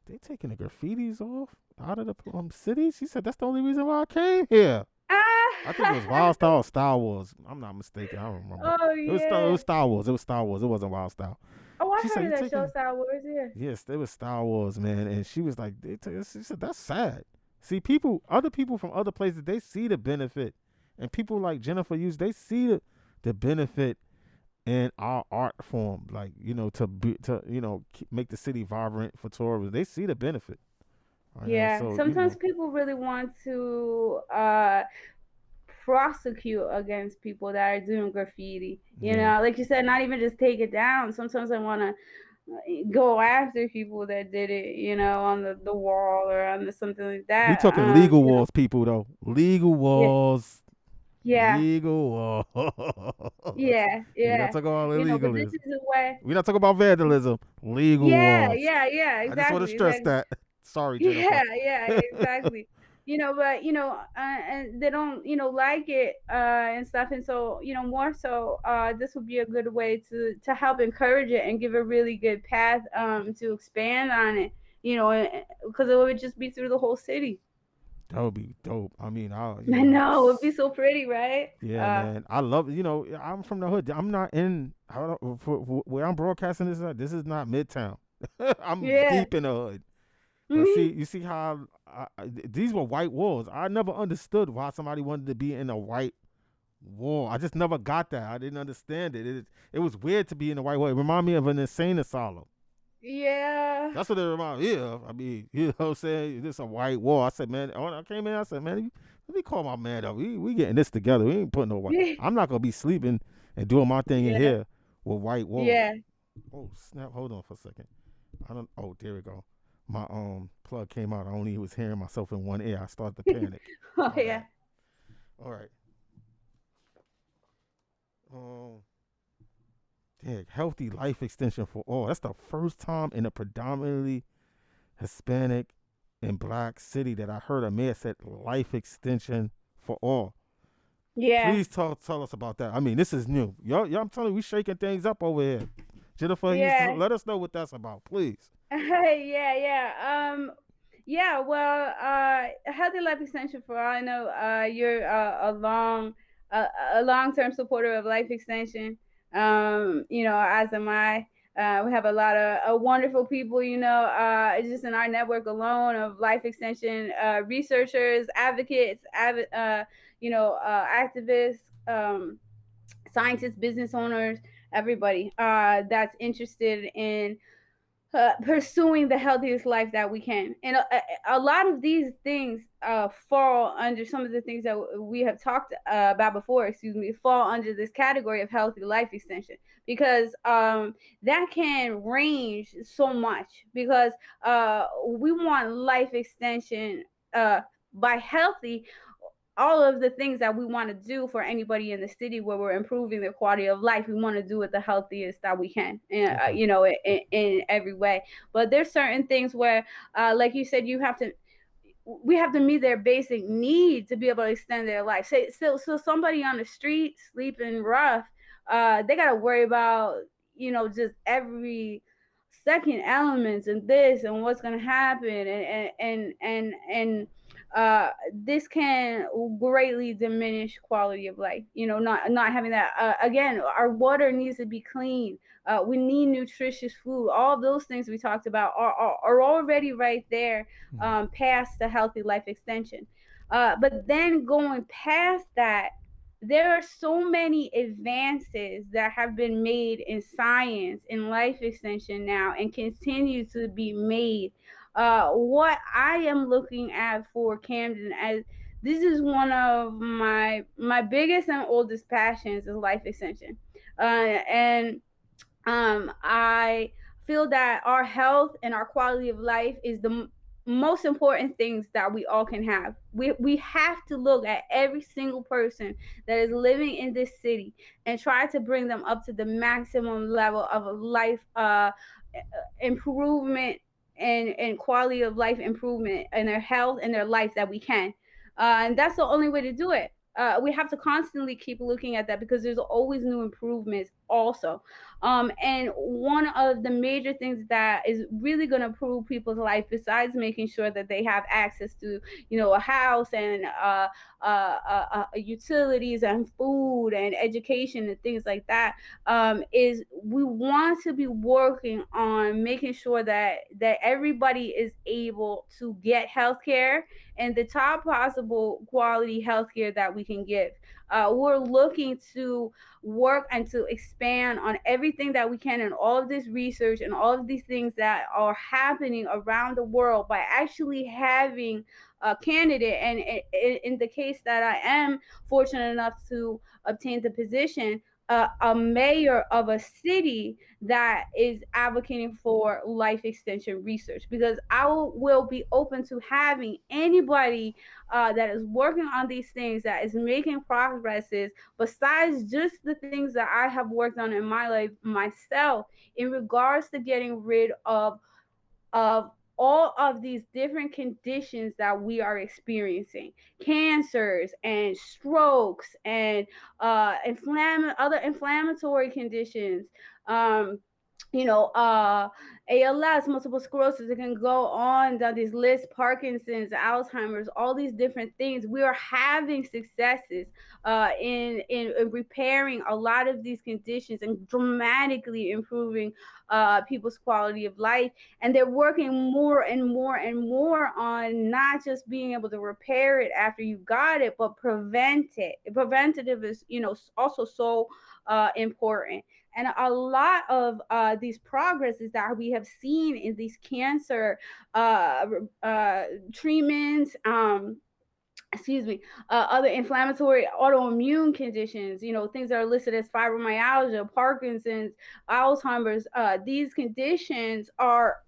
they taking the graffitis off out of the city. She said that's the only reason why I came here. I think it was Wild Ah! Style or Star Wars. I'm not mistaken. I don't remember. Oh It yeah. was Star Wars. It was Star Wars. It wasn't Wild Style. Oh, I She said heard you of that show, taking. Star Wars. Yeah. Yes, it was Star Wars, man. And she was like, she said that's sad. See, other people from other places, they see the benefit, and people like Jennifer Huse, they see the benefit in our art form, like make the city vibrant for tourists. They see the benefit. Yeah, So sometimes people really want to prosecute against people that are doing graffiti. You yeah. know, like you said, not even just take it down. Sometimes I want to go after people that did it, you know, on the wall or on the something like We that. talking legal You know, walls, people though. Legal yeah, walls. yeah, Legal walls. yeah, We're not yeah. talking about You know, but this illegalism. is the way. We're not talking about vandalism. Legal Yeah, walls. yeah, yeah, I just want to exactly, stress exactly. that. Sorry, Jennifer. Yeah, yeah, exactly. You know, but and they don't, like it and stuff, and so more so, this would be a good way to help encourage it and give a really good path to expand on it. Because it would just be through the whole city. That would be dope. I mean, I know it'd be so pretty, right? yeah, man. I love, I'm from the hood. I'm not in, where I'm broadcasting this at. This is not Midtown. I'm Yeah. deep in the hood. But Hmm. see, you see how these were white walls. I never understood why somebody wanted to be in a white wall. I just never got that. I didn't understand it. It was weird to be in a white wall. It reminded me of an insane asylum. Yeah. That's what it reminded me of. I mean, you know what I'm saying? This a white wall. I said, man, when I came in, I said, man, let me call my man up. We getting this together. We ain't putting no white. I'm not gonna be sleeping and doing my thing in Yeah. here with white walls. Yeah. Oh snap! Hold on for a second. I don't. Oh, there we go. My plug came out. I only was hearing myself in one ear. I started to panic. Oh My yeah. bad. All right. Um, healthy life extension for all. That's the first time in a predominantly Hispanic and black city that I heard a mayor said life extension for all. Yeah. Please tell us about that. I mean, this is new. Y'all, I'm telling you, we shaking things up over here. Jennifer Huse, Yeah. let us know what that's about, please. Yeah, yeah. Yeah, well, healthy life extension for all I know, you're a long-term supporter of life extension. As am I. We have a lot of wonderful people, just in our network alone of life extension researchers, advocates, activists, scientists, business owners, everybody that's interested in pursuing the healthiest life that we can. And a lot of these things fall under some of the things that we have talked about before, excuse me, fall under this category of healthy life extension because that can range so much because we want life extension by healthy all of the things that we want to do for anybody in the city where we're improving their quality of life. We want to do it the healthiest that we can, Okay. in every way. But there's certain things where, like you said, we have to meet their basic need to be able to extend their life. So somebody on the street sleeping rough, they got to worry about, just every second elements and this and what's going to happen and this can greatly diminish quality of life, not having that. Again, our water needs to be clean. We need nutritious food. All those things we talked about are already right there, past the healthy life extension. But then going past that, there are so many advances that have been made in science and life extension now and continue to be made. What I am looking at for Camden, as this is one of my biggest and oldest passions, is life extension. And I feel that our health and our quality of life is the most important things that we all can have. We have to look at every single person that is living in this city and try to bring them up to the maximum level of a life improvement and quality of life improvement in their health and their life that we can. And that's the only way to do it. We have to constantly keep looking at that because there's always new improvements also. And one of the major things that is really going to improve people's life, besides making sure that they have access to, a house and utilities and food and education and things like that, is we want to be working on making sure that everybody is able to get healthcare and the top possible quality healthcare that we can give. We're looking to work and to expand on everything that we can, and all of this research and all of these things that are happening around the world by actually having a candidate. And in the case that I am fortunate enough to obtain the position, a mayor of a city that is advocating for life extension research, because I will be open to having anybody that is working on these things, that is making progresses besides just the things that I have worked on in my life myself, in regards to getting rid of all of these different conditions that we are experiencing, cancers and strokes and other inflammatory conditions, um, you know, ALS, multiple sclerosis. It can go on down these lists, Parkinson's, Alzheimer's, all these different things. We are having successes in repairing a lot of these conditions and dramatically improving people's quality of life. And they're working more and more and more on not just being able to repair it after you got it, but prevent it. Preventative is, also so important. And a lot of these progresses that we have seen in these cancer uh, treatments, excuse me, other inflammatory autoimmune conditions, things that are listed as fibromyalgia, Parkinson's, Alzheimer's. These conditions are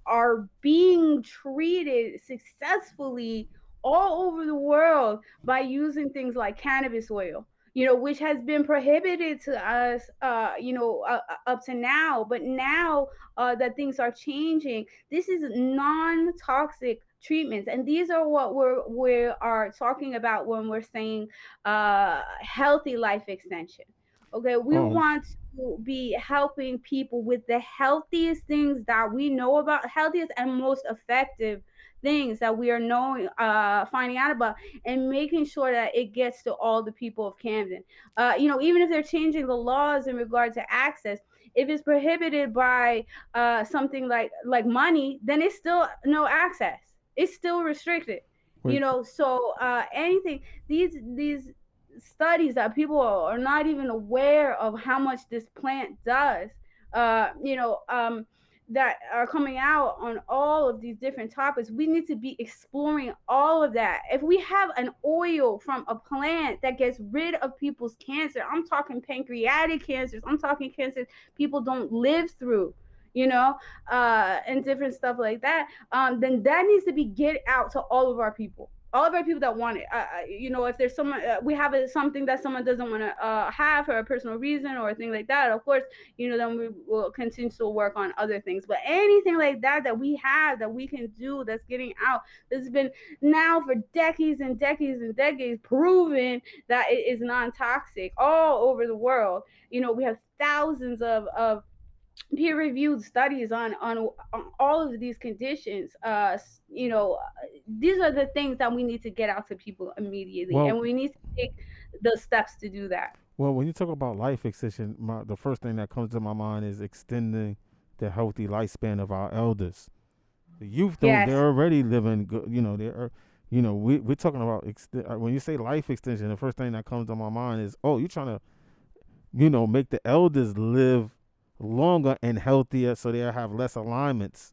being treated successfully all over the world by using things like cannabis oil, which has been prohibited to us, up to now. But now that things are changing, this is non-toxic treatments, and these are what we are talking about when we're saying healthy life extension. Okay, we Oh, want to be helping people with the healthiest things that we know about, healthiest and most effective things that we are knowing, finding out about, and making sure that it gets to all the people of Camden. Even if they're changing the laws in regard to access, if it's prohibited by something like money, then it's still no access. It's still restricted. wait. So anything, these studies that people are not even aware of how much this plant does, uh, you know, um, that are coming out on all of these different topics. We need to be exploring all of that. If we have an oil from a plant that gets rid of people's cancer, I'm talking pancreatic cancers, I'm talking cancers people don't live through, and different stuff like that, then that needs to be get out to all of our people that want it. If there's someone, we have something that someone doesn't want to have for a personal reason or a thing like that, of course, then we will continue to work on other things. But anything like that that we have, that we can do, that's getting out, that's been now for decades and decades and decades proven that it is non-toxic all over the world. We have thousands of peer-reviewed studies on all of these conditions. These are the things that we need to get out to people immediately, Well, and we need to take the steps to do that. well, when you talk about life extension, the first thing that comes to my mind is extending the healthy lifespan of our elders. The youth don't; Yes. they're already living good. They're, we're talking about when you say life extension. The first thing that comes to my mind is, oh, you're trying to, make the elders live longer and healthier, so they'll have less alignments.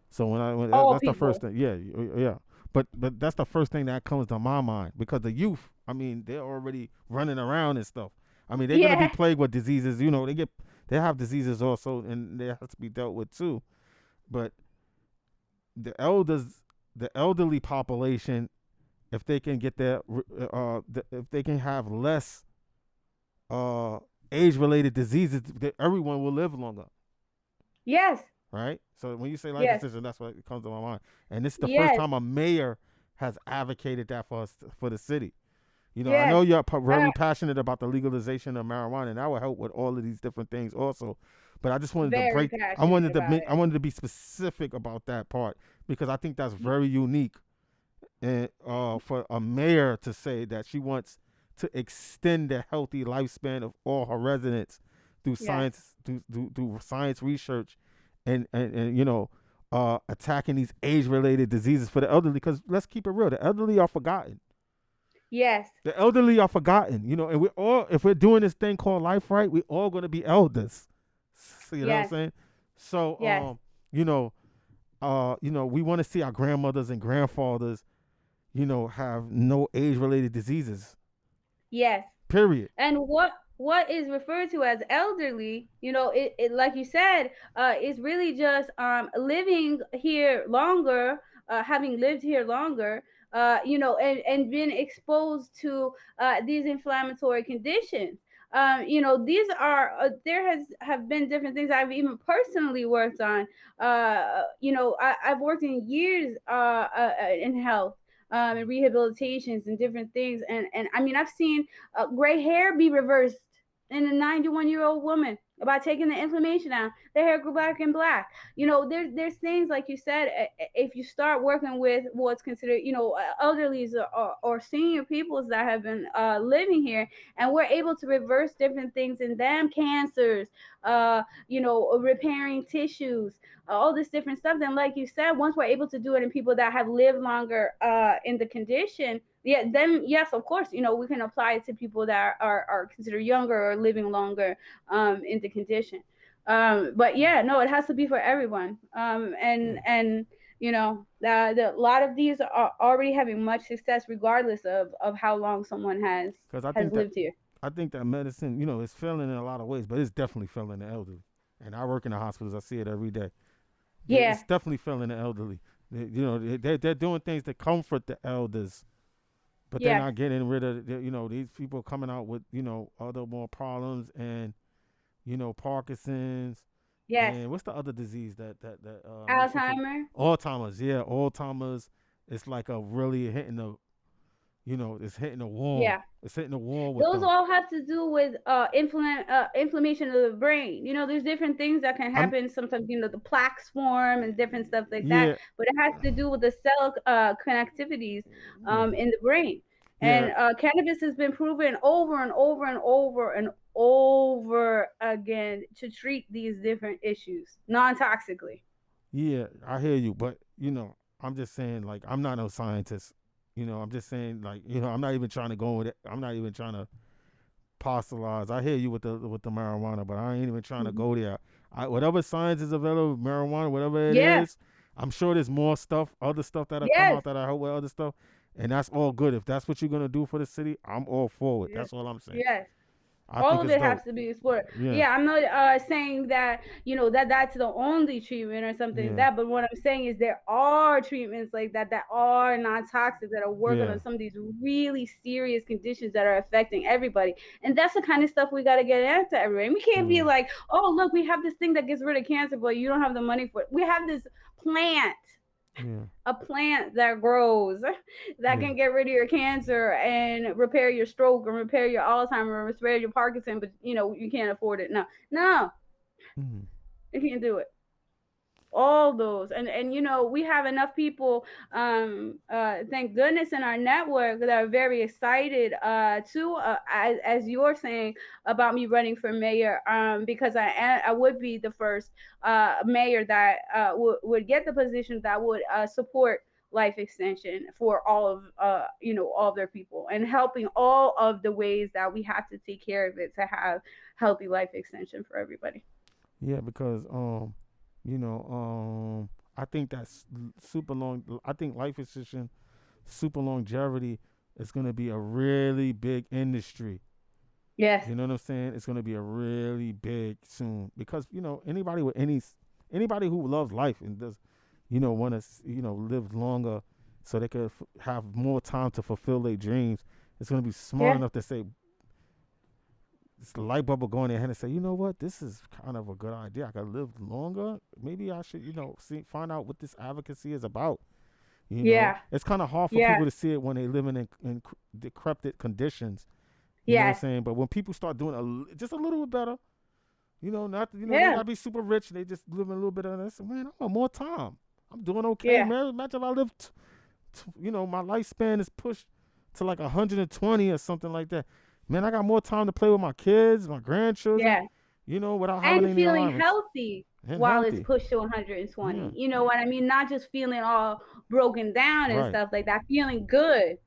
So All that's the first people. thing. Yeah, yeah. But that's the first thing that comes to my mind, because the youth, I mean, they're already running around and stuff. I mean, they're gonna be Yeah. plagued with diseases. They have diseases also, and they have to be dealt with too. But the elders, the elderly population, if they can get if they can have less uh, age-related diseases, everyone will live longer. Yes. Right? So when you say life Yes. extension, that's what comes to my mind. And it's the first Yes. time a mayor has advocated that for us, for the city. I Yes. know you're uh, very passionate about the legalization of marijuana, and that will help with all of these different things also. But I just wanted to Very break. passionate about I it. wanted to be specific about that part, because I think that's very unique, and for a mayor to say that she wants to extend the healthy lifespan of all her residents through Yes. through science research, and attacking these age related diseases for the elderly. Because let's keep it real, the elderly are forgotten. Yes. The elderly are forgotten, and we're all, if we're doing this thing called life right, we're all going to be elders. So, you know what I'm Yes. saying? So, Yes. you know, we want to see our grandmothers and grandfathers, have no age-related diseases. Yes. Period. And what is referred to as elderly, it like you said, is really just living here longer, having lived here longer, and been exposed to these inflammatory conditions. These are there has have been different things I've even personally worked on. I've worked in years in health, and rehabilitations and different things, and I mean I've seen gray hair be reversed in a 91-year-old woman by taking the inflammation out. Their hair grew back and black. There's things like you said. If you start working with what's considered, elderlies or senior peoples that have been living here, and we're able to reverse different things in them, cancers, repairing tissues, all this different stuff. Then, like you said, once we're able to do it in people that have lived longer in the condition, yeah, then yes, of course, we can apply it to people that are considered younger or living longer in the condition. But yeah, no, it has to be for everyone. Yeah. And a lot of these are already having much success regardless of how long someone Because has lived here. I think that medicine, is failing in a lot of ways, but it's definitely failing the elderly. And I work in the hospitals. I see it every day. Yeah. It's definitely failing the elderly. They're doing things to comfort the elders, but they're Yes. not getting rid of, these people coming out with, other more problems, and, Parkinson's, Yes. and what's the other disease that makes you forget? Alzheimer. Alzheimer's. Yeah, Alzheimer's. It's like a really hitting the, it's hitting a wall. Yeah. It's hitting a wall with Those them. all have to do with inflammation of the brain. There's different things that can I'm happen sometimes. The plaques form and different stuff like that, Yeah, but it has to do with the cell connectivities yeah, in the brain. yeah, And cannabis has been proven over and over and over and over again to treat these different issues non-toxically. yeah. I hear you, but I'm just saying, like, I'm not no scientist. I'm just saying, like, I'm not even trying to go with it. I'm not even trying to postulate. I hear you with the marijuana, but I ain't even trying to Mhm. go there. Whatever science is available, marijuana, whatever it Yeah. is, I'm sure there's more stuff, other stuff that'll come Yes. out that I hope with other stuff, and that's all good. If that's what you're gonna do for the city, I'm all for it. Yes. That's all I'm saying. Yes. I All think of it's it has dope. to be explored. Yeah, Yeah, I'm not saying that that's the only treatment or something like yeah, that. But what I'm saying is there are treatments like that are non toxic, that are working yeah, on some of these really serious conditions that are affecting everybody. And that's the kind of stuff we got to get into everybody. We can't be yeah, like, oh look, we have this thing that gets rid of cancer, but you don't have the money for it. We have this plant, yeah, a plant that grows that yeah. can get rid of your cancer and repair your stroke and repair your Alzheimer, repair your Parkinson, but you can't afford it. No, no, Mm. you can't do it. All those, and we have enough people, thank goodness, in our network that are very excited to as you're saying about me running for mayor, because I would be the first mayor that would get the position that would support life extension for all of all of their people, and helping all of the ways that we have to take care of it to have healthy life extension for everybody. Yeah, because I think that's super long. I think life extension, super longevity is gonna be a really big industry. Yes. You know what I'm saying? It's gonna be a really big soon, because anybody with anybody who loves life and does want to live longer, so they could have more time to fulfill their dreams. It's gonna be smart Yeah. enough to say, it's the light bulb will go in their head and say, you know what, this is kind of a good idea. I could live longer. Maybe I should, find out what this advocacy is about. Yeah. It's kind of hard for Yeah. people to see it when they living in decrepit conditions. You know what I'm Yes. saying? But when people start doing just a little bit better, not they Yeah. gotta be super rich. They just living a little bit of this. Man, I want more time. I'm doing okay, Yeah. man. Imagine if I live, my lifespan is pushed to like 120 or something like that. Man, I got more time to play with my kids, my grandchildren, Yeah. without having And any feeling alarms, healthy and while it's healthy. pushed to 120. Yeah, You know what I mean? Not just feeling all broken down and right. stuff like that, feeling good,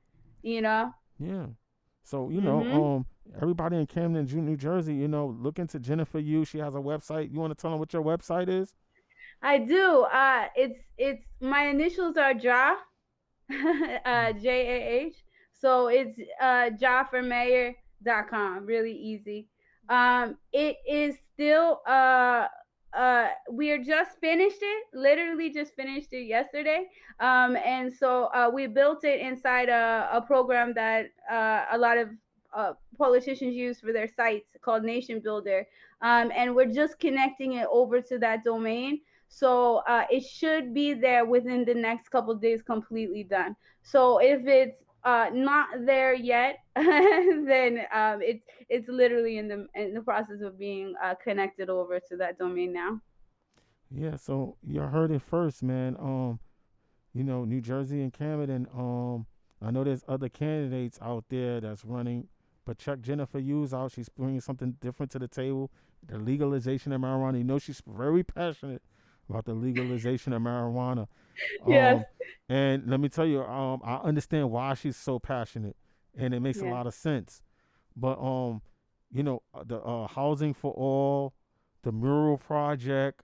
you know? Yeah. So Mhm. everybody in Camden, New Jersey, look into Jennifer Huse. She has a website. You want to tell them what your website is? I do. It's my initials are Ja, JAH. So it's jaformayor.com. Really easy. It is still we are just finished it. Literally just finished it yesterday. And so we built it inside a program that a lot of politicians use for their sites called Nation Builder. And we're just connecting it over to that domain. So it should be there within the next couple of days, completely done. So if it's not there yet, then it's literally in the process of being connected over to that domain now. Yeah. So you heard it first, man. New Jersey and Camden. I know there's other candidates out there that's running, but check Jennifer Huse out. She's bringing something different to the table. The legalization of marijuana. She's very passionate about the legalization of marijuana. Yes. Um, and let me tell you, I understand why she's so passionate, and it makes a Yeah. lot of sense. But the housing for all, the mural project,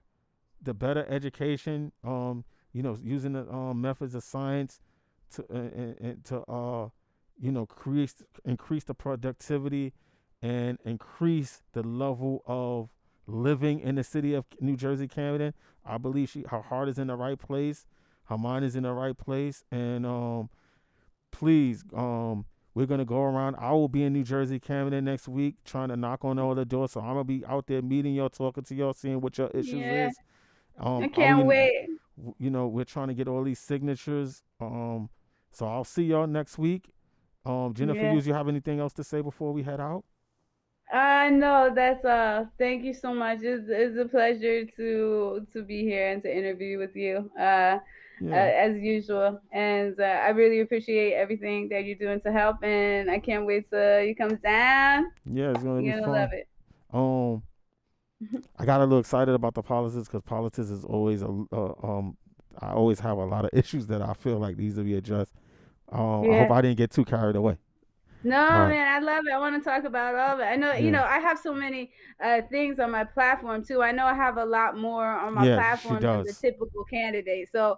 the better education, using the methods of science to and to increase the productivity and increase the level of living in the city of New Jersey, Camden. I believe her heart is in the right place, her mind is in the right place, and please, we're gonna go around. I will be in New Jersey, Camden next week, trying to knock on all the doors. So I'm gonna be out there meeting y'all, talking to y'all, seeing what your issues Yeah. is. I All can't we, wait. we're trying to get all these signatures. So I'll see y'all next week. Jennifer Yeah. Hughes, you have anything else to say before we head out? No, that's thank you so much. It's a pleasure to be here and to interview with you. Yeah, As usual. And I really appreciate everything that you're doing to help. And I can't wait till you come down. yeah, it's gonna be You're gonna love fun. Um, I got a little excited about the politics because politics is always I always have a lot of issues that I feel like needs to be addressed. I hope Yeah. I didn't get too carried away. All No, right. man, I love it. I want to talk about all of it. I know, Yeah. I have so many things on my platform too. I know I have a lot more on my Yeah, she platform than the does. typical candidate. So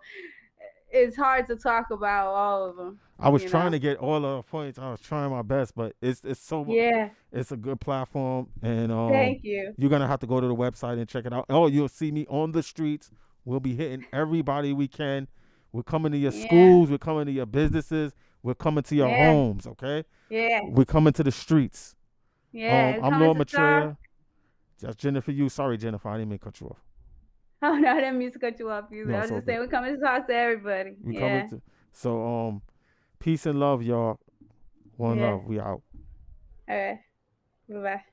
it's hard to talk about all of them, I was you trying know? to get all the points. I was trying my best, but Yeah. it's a good platform, and Thank you. you're gonna have to go to the website and check it out. Oh, you'll see me on the streets. We'll be hitting everybody we can. We're coming to your Yeah. schools. We're coming to your businesses. We're coming to your Yeah. homes. Okay. Yeah. We're coming to the streets. Yeah. It's I'm coming Lord to talk. Maitreya. That's Jennifer. You sorry, Jennifer. I didn't mean to cut you off. Oh no, I didn't mean to cut you off either. No, I it's was all just good. saying we're coming to talk to everybody. We coming Yeah. to peace and love, y'all. One Yeah. love. We out. All right. Bye bye.